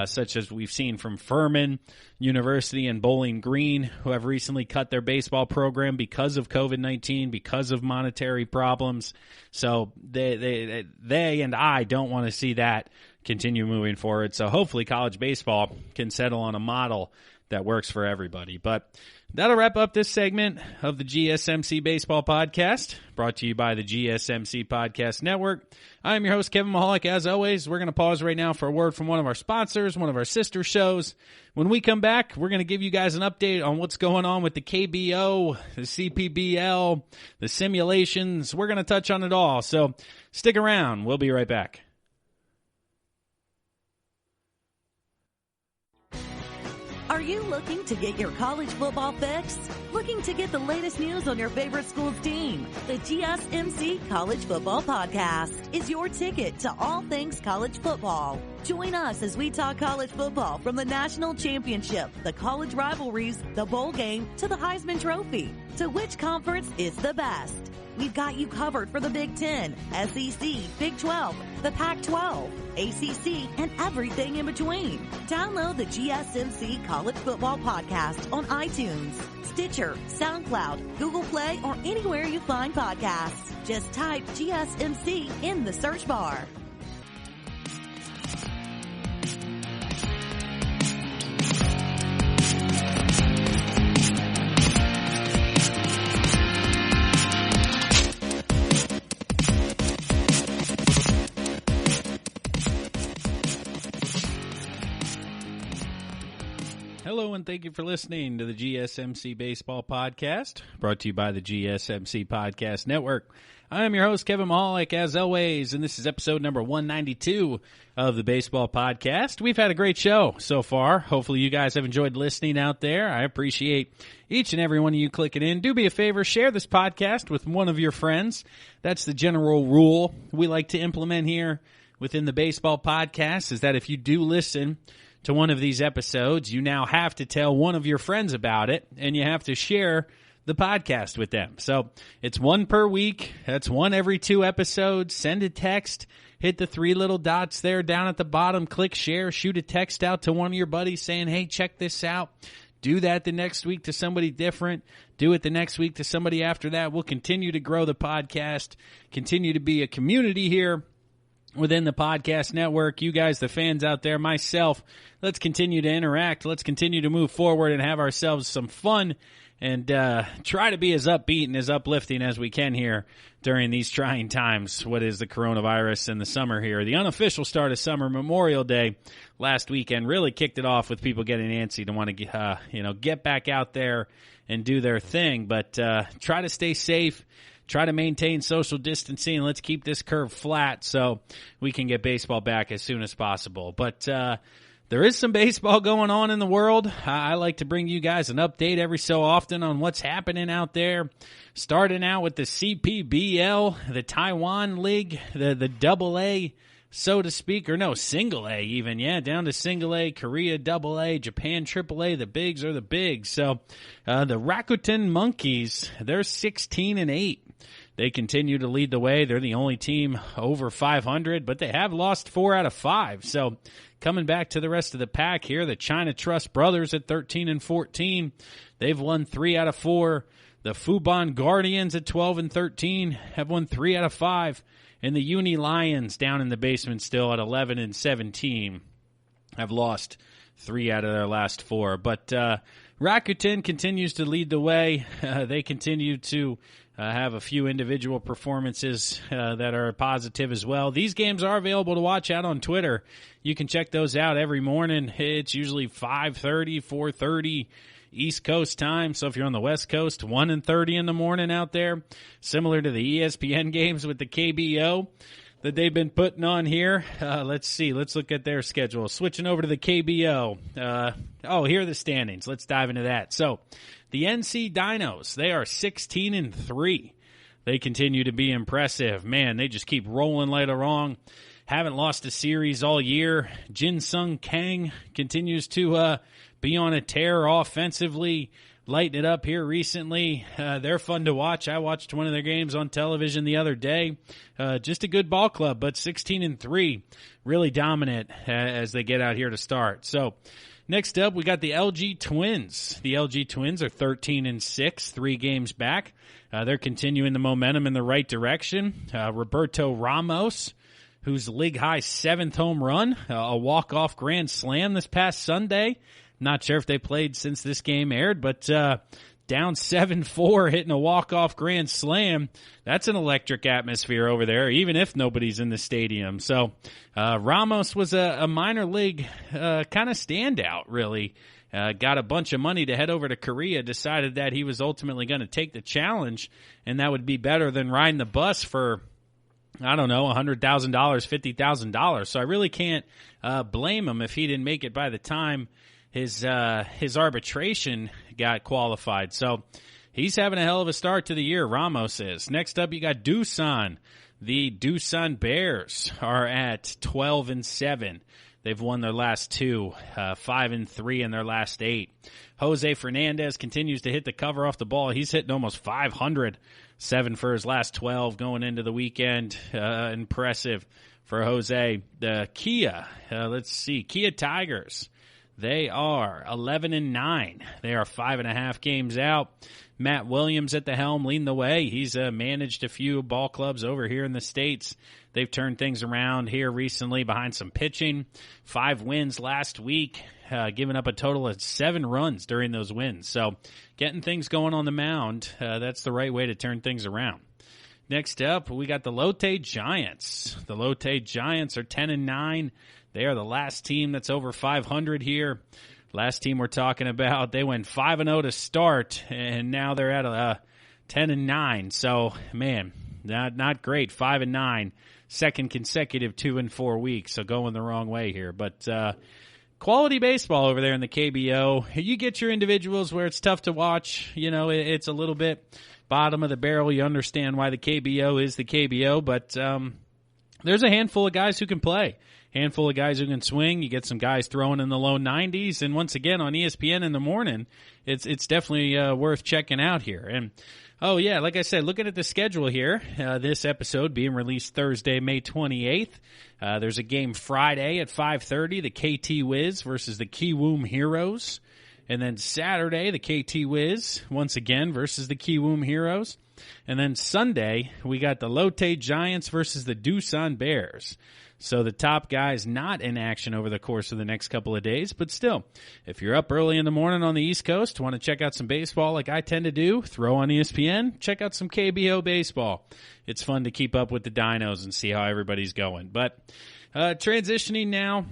such as we've seen from Furman University and Bowling Green, who have recently cut their baseball program because of COVID-19, because of monetary problems. So they and I don't want to see that continue moving forward. So hopefully college baseball can settle on a model that works for everybody. But that'll wrap up this segment of the GSMC Baseball Podcast, brought to you by the GSMC Podcast Network. I'm your host, Kevin Mahalik. As always, we're going to pause right now for a word from one of our sponsors, one of our sister shows. When we come back, we're going to give you guys an update on what's going on with the KBO, the CPBL, the simulations. We're going to touch on it all. So stick around. We'll be right back. Are you looking to get your college football fix? Looking to get the latest news on your favorite school's team? The GSMC College Football Podcast is your ticket to all things college football. Join us as we talk college football, from the national championship, the college rivalries, the bowl game, to the Heisman Trophy. To which conference is the best? We've got you covered for the Big Ten, SEC, Big 12, the Pac-12, ACC, and everything in between. Download the GSMC College Football Podcast on iTunes, Stitcher, SoundCloud, Google Play, or anywhere you find podcasts. Just type GSMC in the search bar. Hello, and thank you for listening to the GSMC Baseball Podcast, brought to you by the GSMC Podcast Network. I am your host, Kevin Mahalik, as always, and this is episode number 192 of the Baseball Podcast. We've had a great show so far. Hopefully you guys have enjoyed listening out there. I appreciate each and every one of you clicking in. Do me a favor, share this podcast with one of your friends. That's the general rule we like to implement here within the Baseball Podcast, is that if you do listen to one of these episodes, you now have to tell one of your friends about it, and you have to share the podcast with them. So it's one per week. That's one every 2 episodes. Send a text. Hit the 3 little dots there down at the bottom. Click share. Shoot a text out to one of your buddies saying, hey, check this out. Do that the next week to somebody different. Do it the next week to somebody after that. We'll continue to grow the podcast, continue to be a community here within the podcast network. You guys, the fans out there, myself, let's continue to interact. Let's continue to move forward and have ourselves some fun, and try to be as upbeat and as uplifting as we can here during these trying times. What is the coronavirus and the summer here? The unofficial start of summer, Memorial Day last weekend, really kicked it off with people getting antsy to want to get back out there and do their thing. But try to stay safe. Try to maintain social distancing, and let's keep this curve flat so we can get baseball back as soon as possible. But there is some baseball going on in the world. I like to bring you guys an update every so often on what's happening out there. Starting out with the CPBL, the Taiwan League, the Double A, so to speak, or no, Single A even, down to Single A, Korea Double A, Japan Triple A. The bigs are the bigs. So the Rakuten Monkeys, they're 16-8. They continue to lead the way. They're the only team over 500, but they have lost 4 out of 5. So coming back to the rest of the pack here, the China Trust Brothers at 13-14. They've won 3 out of 4. The Fubon Guardians at 12-13 have won 3 out of 5. And the Uni Lions down in the basement still at 11-17 have lost 3 out of their last 4. But Rakuten continues to lead the way. They continue to have a few individual performances that are positive as well. These games are available to watch out on Twitter. You can check those out every morning. It's usually 5:30, 4:30 East Coast time. So if you're on the West Coast, 1:30 in the morning out there. Similar to the ESPN games with the KBO that they've been putting on here. Let's see. Let's look at their schedule. Switching over to the KBO. Here are the standings. Let's dive into that. So the NC Dinos, they are 16-3. They continue to be impressive. Man, they just keep rolling right along. Haven't lost a series all year. Jin Sung Kang continues to be on a tear offensively, lighting it up here recently. They're fun to watch. I watched one of their games on television the other day. Just a good ball club, but 16-3, really dominant as they get out here to start. So next up, we got the LG Twins. The LG Twins are 13-6, 3 games back. They're continuing the momentum in the right direction. Roberto Ramos, whose league-high 7th home run, a walk-off grand slam this past Sunday. Not sure if they played since this game aired, but down 7-4, hitting a walk-off grand slam. That's an electric atmosphere over there, even if nobody's in the stadium. So Ramos was a minor league kind of standout, really. Got a bunch of money to head over to Korea, decided that he was ultimately going to take the challenge, and that would be better than riding the bus for, I don't know, $100,000, $50,000. So I really can't blame him if he didn't make it by the time his arbitration got qualified. So he's having a hell of a start to the year, Ramos is. Next up, you got Doosan. The Doosan Bears are at 12-7. They've won their last 2, 5-3 in their last 8. Jose Fernandez continues to hit the cover off the ball. He's hitting almost 500, 7 for his last 12 going into the weekend. Impressive for Jose. The Kia, Kia Tigers. They are 11-9. They are 5.5 games out. Matt Williams at the helm leading the way. He's managed a few ball clubs over here in the States. They've turned things around here recently behind some pitching. 5 wins last week, giving up a total of 7 runs during those wins. So getting things going on the mound, that's the right way to turn things around. Next up, we got the Lotte Giants. The Lotte Giants are 10-9. They are the last team that's over 500 here. Last team we're talking about, they went 5-0 to start, and now they're at 10-9. So, man, not great. 5-9, second consecutive 2-4 weeks. So going the wrong way here. But quality baseball over there in the KBO. You get your individuals where it's tough to watch. You know, it's a little bit bottom of the barrel. You understand why the KBO is the KBO, but there's a handful of guys who can play. Handful of guys who can swing. You get some guys throwing in the low 90s. And once again, on ESPN in the morning, it's definitely worth checking out here. And, oh, yeah, like I said, looking at the schedule here, this episode being released Thursday, May 28th. There's a game Friday at 5:30, the KT Wiz versus the Kiwoom Heroes. And then Saturday, the KT Wiz, once again, versus the Kiwoom Heroes. And then Sunday, we got the Lotte Giants versus the Doosan Bears. So the top guys not in action over the course of the next couple of days. But still, if you're up early in the morning on the East Coast, want to check out some baseball like I tend to do, throw on ESPN, check out some KBO baseball. It's fun to keep up with the Dinos and see how everybody's going. But transitioning now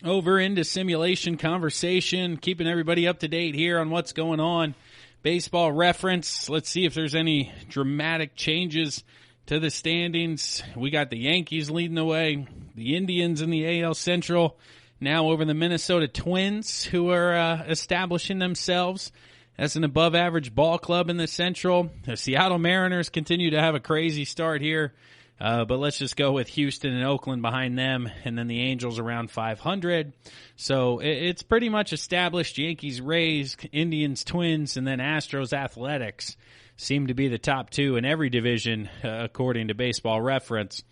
over into simulation conversation, keeping everybody up to date here on what's going on. Baseball Reference. Let's see if there's any dramatic changes to the standings. We got the Yankees leading the way. The Indians in the AL Central now over the Minnesota Twins, who are establishing themselves as an above-average ball club in the Central. The Seattle Mariners continue to have a crazy start here. But let's just go with Houston and Oakland behind them, and then the Angels around 500. So it's pretty much established. Yankees, Rays, Indians, Twins, and then Astros, Athletics. seem to be the top two in every division, according to Baseball Reference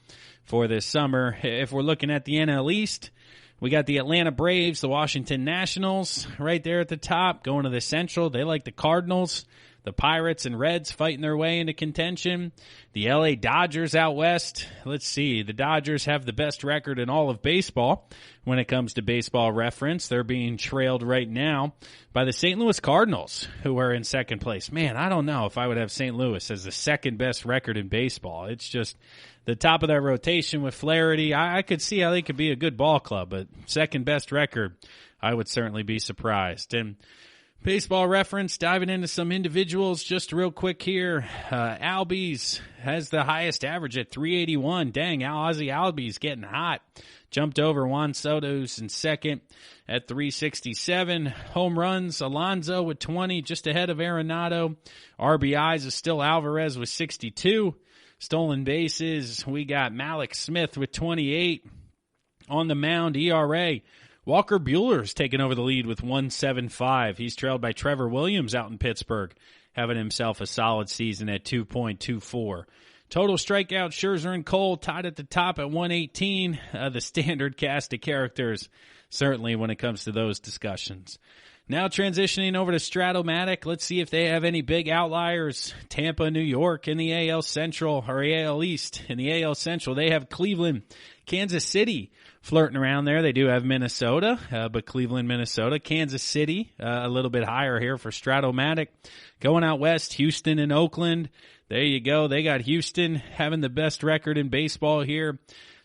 for this summer. If we're looking at the NL East, we got the Atlanta Braves, the Washington Nationals right there at the top. Going to the Central, they like the Cardinals. The Pirates and Reds fighting their way into contention. The LA Dodgers out west. Let's see. The Dodgers have the best record in all of baseball when it comes to Baseball Reference. They're being trailed right now by the St. Louis Cardinals, who are in second place. Man, I don't know if I would have St. Louis as the second best record in baseball. It's just the top of their rotation with Flaherty. I could see how they could be a good ball club, but second best record, I would certainly be surprised. And Baseball Reference, diving into some individuals just real quick here. Albies has the highest average at 381. Dang, Ozzie Albies getting hot. Jumped over Juan Soto's in second at 367. Home runs, Alonso with 20, just ahead of Arenado. RBIs is still Alvarez with 62. Stolen bases, we got Malik Smith with 28. On the mound, ERA. Walker Buehler's taking over the lead with 1.75. He's trailed by Trevor Williams out in Pittsburgh, having himself a solid season at 2.24. Total strikeouts, Scherzer and Cole tied at the top at 118. The standard cast of characters, certainly when it comes to those discussions. Now transitioning over to Stratomatic. Let's see if they have any big outliers. Tampa, New York in the AL Central, or AL East. In the AL Central, they have Cleveland, Kansas City flirting around there. They do have Minnesota, but Cleveland, Minnesota. Kansas City, a little bit higher here for Stratomatic. Going out west, Houston and Oakland. There you go. They got Houston having the best record in baseball here.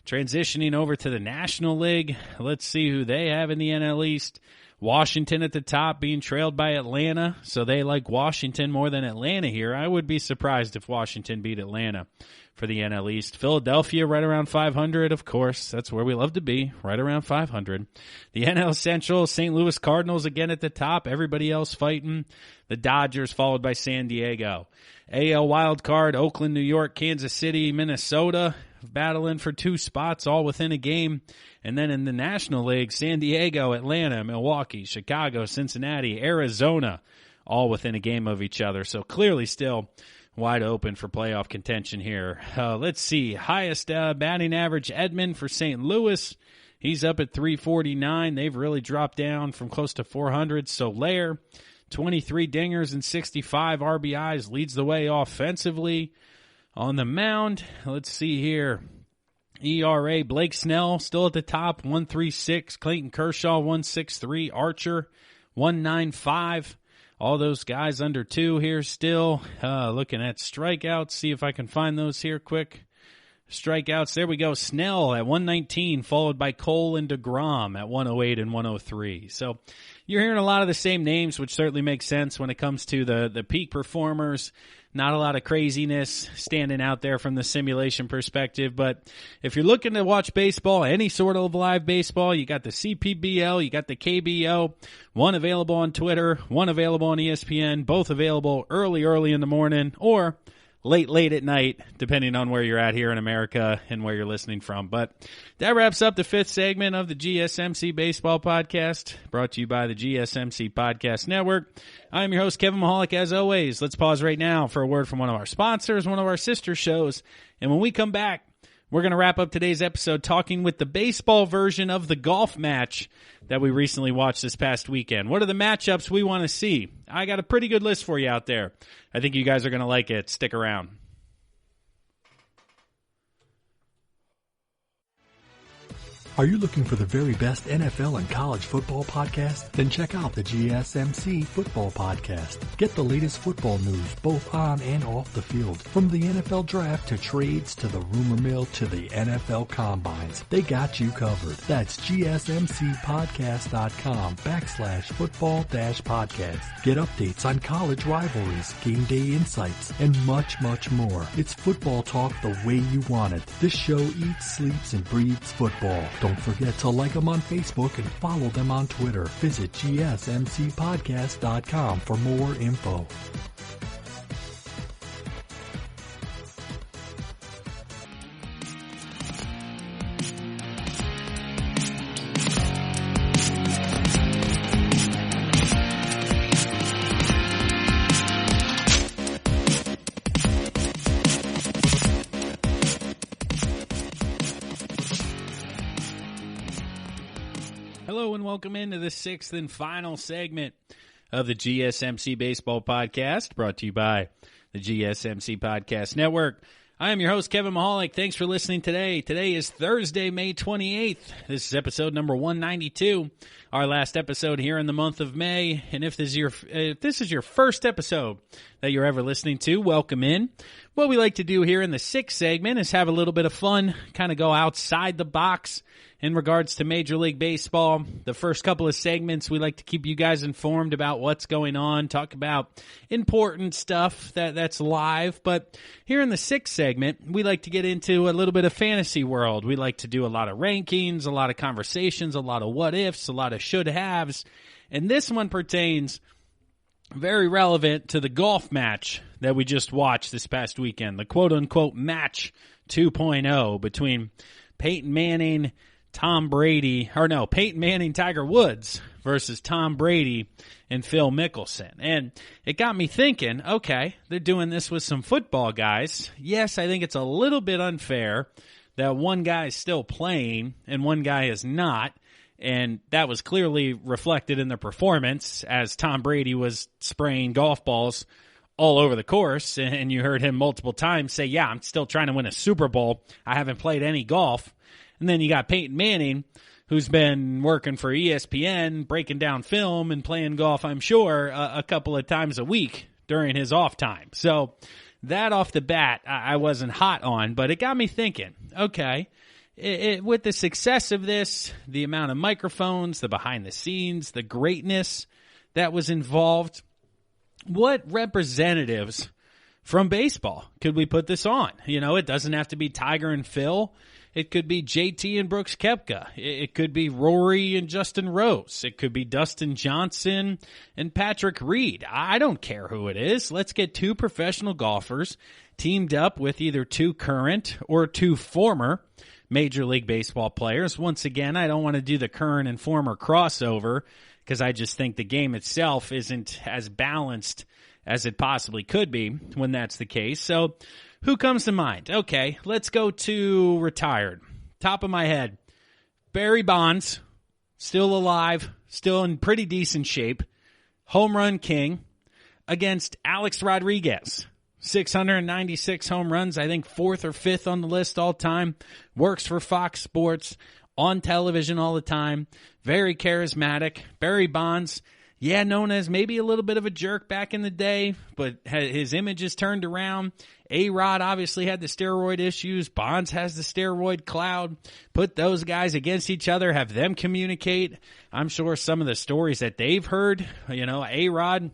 Transitioning over to the National League. Let's see who they have in the NL East. Washington at the top, being trailed by Atlanta, so they like Washington more than Atlanta here. I would be surprised if Washington beat Atlanta for the NL East. Philadelphia right around 500, of course. That's where we love to be, right around 500. The NL Central, St. Louis Cardinals again at the top. Everybody else fighting. The Dodgers followed by San Diego. AL wildcard, Oakland, New York, Kansas City, Minnesota, battling for 2 spots, all within a game. And then in the National League, San Diego, Atlanta, Milwaukee, Chicago, Cincinnati, Arizona, all within a game of each other. So clearly still wide open for playoff contention here. Let's see. Highest batting average, Edman for St. Louis. He's up at 349. They've really dropped down from close to 400. Soler, 23 dingers and 65 RBIs, leads the way offensively. On the mound, let's see here. ERA, Blake Snell still at the top, 1.36. Clayton Kershaw, 1.63. Archer, 1.95. All those guys under 2 here still. Looking at strikeouts, see if I can find those here quick. Strikeouts, there we go. Snell at 119, followed by Cole and DeGrom at 108 and 103. So you're hearing a lot of the same names, which certainly makes sense when it comes to the peak performers. Not a lot of craziness standing out there from the simulation perspective. But if you're looking to watch baseball, any sort of live baseball, you got the CPBL, you got the KBO, one available on Twitter, one available on ESPN, both available early in the morning or late at night, depending on where you're at here in America and where you're listening from. But that wraps up the 5th segment of the GSMC Baseball Podcast, brought to you by the GSMC Podcast Network. I'm your host, Kevin Mahalik. As always, let's pause right now for a word from one of our sponsors, one of our sister shows. And when we come back, we're going to wrap up today's episode talking with the baseball version of the golf match that we recently watched this past weekend. What are the matchups we want to see? I got a pretty good list for you out there. I think you guys are going to like it. Stick around. Are you looking for the very best NFL and college football podcast? Then check out the GSMC Football Podcast. Get the latest football news both on and off the field. From the NFL Draft to trades to the rumor mill to the NFL Combines. They got you covered. That's GSMCpodcast.com/football-podcast. Get updates on college rivalries, game day insights, and much, much more. It's football talk the way you want it. This show eats, sleeps, and breathes football. Don't forget to like them on Facebook and follow them on Twitter. Visit GSMCpodcast.com for more info. Hello and welcome into the sixth and final segment of the GSMC Baseball Podcast, brought to you by the GSMC Podcast Network. I am your host, Kevin Mahalik. Thanks for listening today. Today is Thursday, May 28th. This is episode number 192, our last episode here in the month of May. And if this is your first episode that you're ever listening to, welcome in. What we like to do here in the sixth segment is have a little bit of fun, kind of go outside the box in regards to Major League Baseball. The first couple of segments, we like to keep you guys informed about what's going on, talk about important stuff that's live. But here in the sixth segment, we like to get into a little bit of fantasy world. We like to do a lot of rankings, a lot of conversations, a lot of what-ifs, a lot of should-haves. And this one pertains very relevant to the golf match that we just watched this past weekend, the quote-unquote match 2.0 between Peyton Manning, Peyton Manning, Tiger Woods versus Tom Brady and Phil Mickelson. And it got me thinking, okay, they're doing this with some football guys. Yes, I think it's a little bit unfair that one guy is still playing and one guy is not. And that was clearly reflected in their performance as Tom Brady was spraying golf balls all over the course. And you heard him multiple times say, yeah, I'm still trying to win a Super Bowl. I haven't played any golf. And then you got Peyton Manning, who's been working for ESPN, breaking down film and playing golf, I'm sure, a couple of times a week during his off time. So that off the bat, I wasn't hot on, but it got me thinking, okay, with the success of this, the amount of microphones, the behind the scenes, the greatness that was involved, what representatives from baseball could we put this on? You know, it doesn't have to be Tiger and Phil. It could be JT and Brooks Koepka. It could be Rory and Justin Rose. It could be Dustin Johnson and Patrick Reed. I don't care who it is. Let's get two professional golfers teamed up with either two current or two former Major League Baseball players. Once again, I don't want to do the current and former crossover because I just think the game itself isn't as balanced as it possibly could be when that's the case. So who comes to mind? Okay, let's go to retired. Top of my head, Barry Bonds, still alive, still in pretty decent shape, home run king, against Alex Rodriguez. 696 home runs, I think fourth or fifth on the list all time, works for Fox Sports, on television all the time, very charismatic. Barry Bonds, yeah, known as maybe a little bit of a jerk back in the day, but his image is turned around. AROD obviously had the steroid issues. Bonds has the steroid cloud. Put those guys against each other, have them communicate. I'm sure some of the stories that they've heard, you know, AROD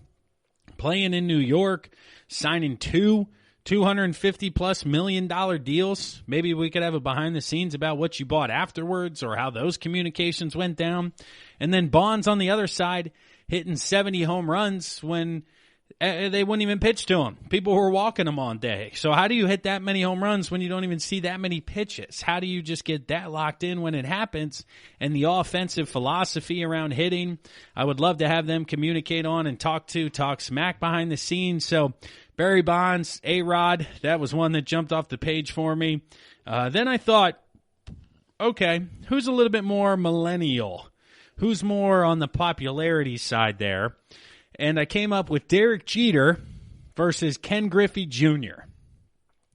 playing in New York, signing two $250+ million deals. Maybe we could have a behind the scenes about what you bought afterwards or how those communications went down. And then Bonds on the other side, hitting 70 home runs when they wouldn't even pitch to him. People were walking him all day. So how do you hit that many home runs when you don't even see that many pitches? How do you just get that locked in when it happens? And the offensive philosophy around hitting, I would love to have them communicate on and talk smack behind the scenes. So Barry Bonds, AROD, that was one that jumped off the page for me. Then I thought, okay, who's a little bit more millennial? Who's more on the popularity side there? And I came up with Derek Jeter versus Ken Griffey Jr.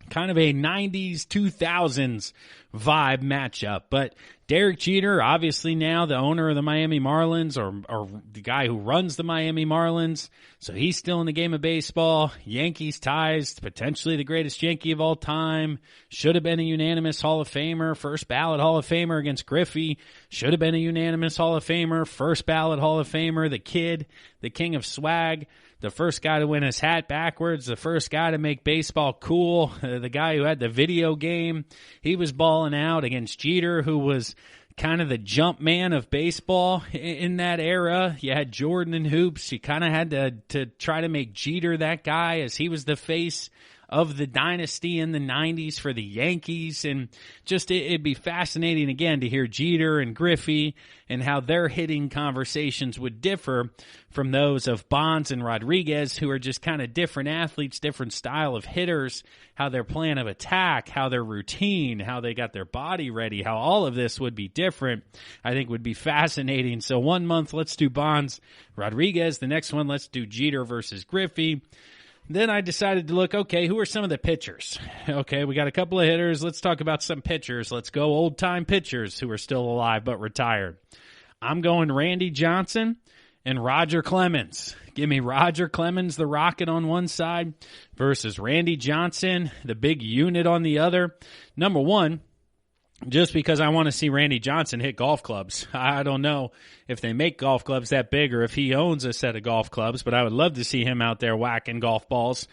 Kind of a 90s, 2000s vibe matchup. But Derek Jeter, obviously now the owner of the Miami Marlins, or the guy who runs the Miami Marlins, so he's still in the game of baseball. Yankees ties, potentially the greatest Yankee of all time. Should have been a unanimous Hall of Famer, first ballot Hall of Famer against Griffey. Should have been a unanimous Hall of Famer, first ballot Hall of Famer. The kid, the king of swag, the first guy to win his hat backwards, the first guy to make baseball cool, the guy who had the video game. He was balling out against Jeter, who was kind of the jump man of baseball in that era. You had Jordan and hoops. You kind of had to try to make Jeter that guy, as he was the face of the dynasty in the 90s for the Yankees. And just it'd be fascinating, again, to hear Jeter and Griffey and how their hitting conversations would differ from those of Bonds and Rodriguez, who are just kind of different athletes, different style of hitters, how their plan of attack, how their routine, how they got their body ready, how all of this would be different, I think would be fascinating. So 1 month, let's do Bonds, Rodriguez. The next one, let's do Jeter versus Griffey. Then I decided to look, okay, who are some of the pitchers? Okay, we got a couple of hitters. Let's talk about some pitchers. Let's go old-time pitchers who are still alive but retired. I'm going Randy Johnson and Roger Clemens. Give me Roger Clemens, the Rocket, on one side versus Randy Johnson, the big unit, on the other. Number one, just because I want to see Randy Johnson hit golf clubs. I don't know if they make golf clubs that big or if he owns a set of golf clubs, but I would love to see him out there whacking golf balls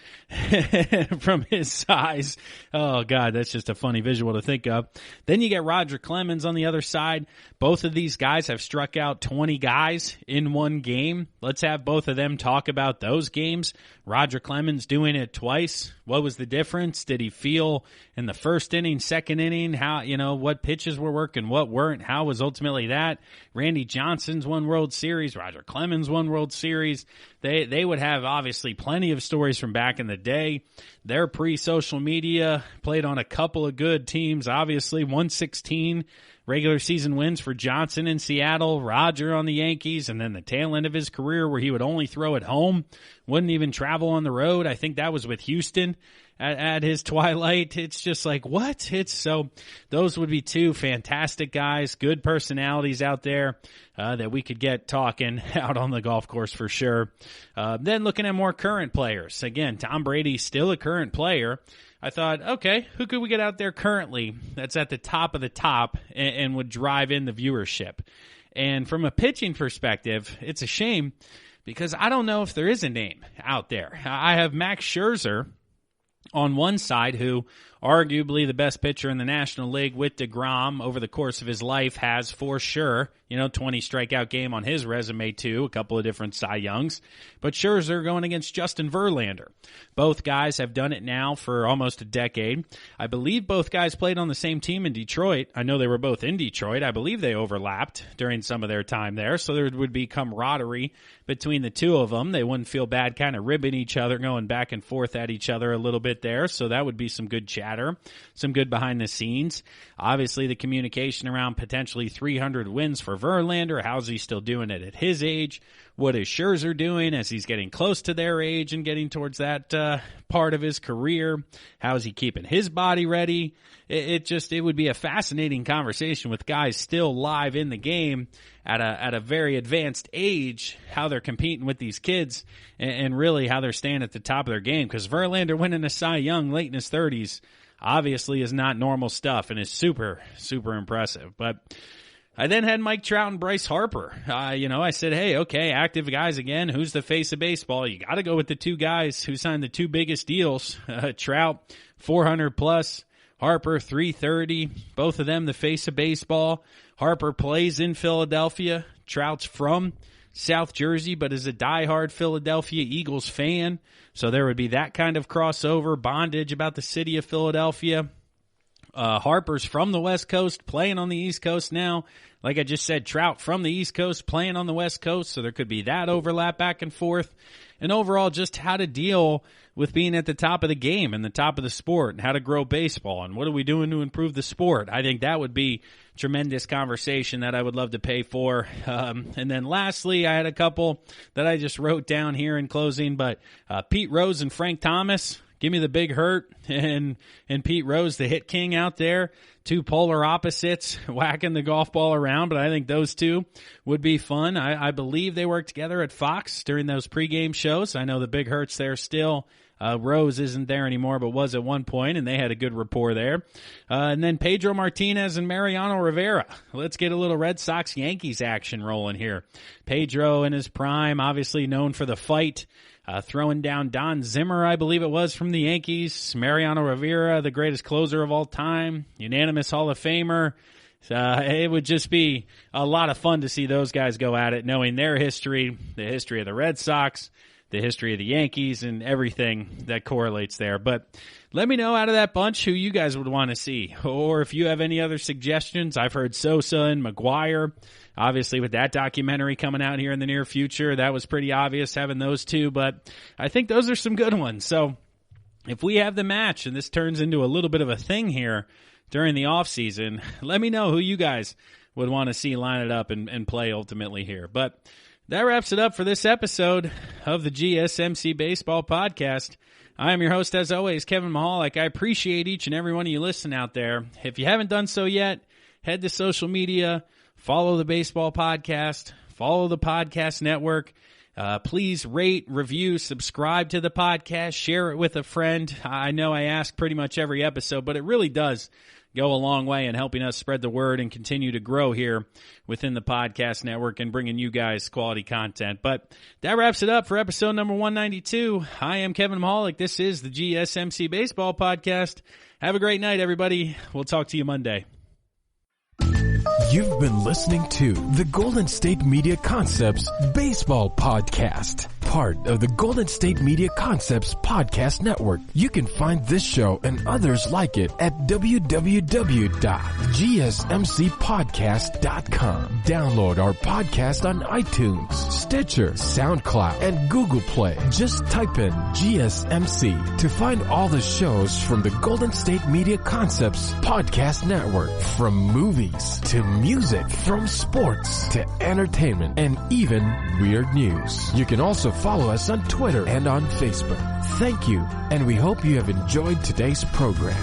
from his size. Oh, God, that's just a funny visual to think of. Then you get Roger Clemens on the other side. Both of these guys have struck out 20 guys in one game. Let's have both of them talk about those games. Roger Clemens doing it twice. What was the difference? Did he feel in the first inning, second inning, how, what pitches were working, what weren't? How was ultimately that? Randy Johnson's won World Series. Roger Clemens won World Series. They would have obviously plenty of stories from back in the day. They're pre-social media, played on a couple of good teams, obviously 116 regular season wins for Johnson in Seattle, Roger on the Yankees, and then the tail end of his career where he would only throw at home, wouldn't even travel on the road. I think that was with Houston at his twilight. It's just like, what? So those would be two fantastic guys, good personalities out there that we could get talking out on the golf course for sure. Then looking at more current players. Again, Tom Brady, still a current player. I thought, okay, who could we get out there currently that's at the top of the top and would drive in the viewership? And from a pitching perspective, it's a shame because I don't know if there is a name out there. I have Max Scherzer on one side, who arguably the best pitcher in the National League with DeGrom over the course of his life has for sure, 20 strikeout game on his resume too, a couple of different Cy Youngs. But Scherzer going against Justin Verlander. Both guys have done it now for almost a decade. I believe both guys played on the same team in Detroit. I know they were both in Detroit. I believe they overlapped during some of their time there, so there would be camaraderie between the two of them. They wouldn't feel bad kind of ribbing each other, going back and forth at each other a little bit there, so that would be some good chatter, some good behind the scenes. Obviously, the communication around potentially 300 wins for Verlander. How's he still doing it at his age? What is Scherzer doing as he's getting close to their age and getting towards that part of his career? How is he keeping his body ready? It would be a fascinating conversation with guys still live in the game at a very advanced age, how they're competing with these kids and really how they're staying at the top of their game. Because Verlander winning a Cy Young late in his 30s obviously is not normal stuff and is super, super impressive. But I then had Mike Trout and Bryce Harper. I said, hey, okay, active guys again. Who's the face of baseball? You got to go with the two guys who signed the two biggest deals. Trout, 400 plus. Harper, 330. Both of them the face of baseball. Harper plays in Philadelphia. Trout's from South Jersey, but is a diehard Philadelphia Eagles fan. So there would be that kind of crossover, bondage about the city of Philadelphia. Harper's from the West Coast, playing on the East Coast now. Like I just said, Trout from the East Coast, playing on the West Coast, so there could be that overlap back and forth. And overall, just how to deal with being at the top of the game and the top of the sport and how to grow baseball and what are we doing to improve the sport. I think that would be tremendous conversation that I would love to pay for. And then lastly, I had a couple that I just wrote down here in closing, but Pete Rose and Frank Thomas. Give me the Big Hurt and Pete Rose, the hit king out there. Two polar opposites whacking the golf ball around, but I think those two would be fun. I believe they worked together at Fox during those pregame shows. I know the Big Hurt's there still. Rose isn't there anymore, but was at one point, and they had a good rapport there. And then Pedro Martinez and Mariano Rivera. Let's get a little Red Sox-Yankees action rolling here. Pedro in his prime, obviously known for the fight. Throwing down Don Zimmer, I believe it was, from the Yankees. Mariano Rivera, the greatest closer of all time. Unanimous Hall of Famer. It would just be a lot of fun to see those guys go at it, knowing their history, the history of the Red Sox, the history of the Yankees and everything that correlates there. But let me know out of that bunch who you guys would want to see, or if you have any other suggestions. I've heard Sosa and McGuire. Obviously, with that documentary coming out here in the near future, that was pretty obvious having those two, but I think those are some good ones. So if we have the match and this turns into a little bit of a thing here during the offseason, let me know who you guys would want to see line it up and play ultimately here. But that wraps it up for this episode of the GSMC Baseball Podcast. I am your host, as always, Kevin Mahalik. I appreciate each and every one of you listening out there. If you haven't done so yet, head to social media, follow the Baseball Podcast, follow the podcast network. Please rate, review, subscribe to the podcast, share it with a friend. I know I ask pretty much every episode, but it really does go a long way in helping us spread the word and continue to grow here within the podcast network and bringing you guys quality content. But that wraps it up for episode number 192. I am Kevin Mahalik. This is the GSMC Baseball Podcast. Have a great night, everybody. We'll talk to you Monday. You've been listening to the Golden State Media Concepts Baseball Podcast, part of the Golden State Media Concepts Podcast Network. You can find this show and others like it at www.gsmcpodcast.com. Download our podcast on iTunes, Stitcher, SoundCloud, and Google Play. Just type in GSMC to find all the shows from the Golden State Media Concepts Podcast Network, from movies to music, from sports to entertainment, and even weird news. You can also follow us on Twitter and on Facebook. Thank you, and we hope you have enjoyed today's program.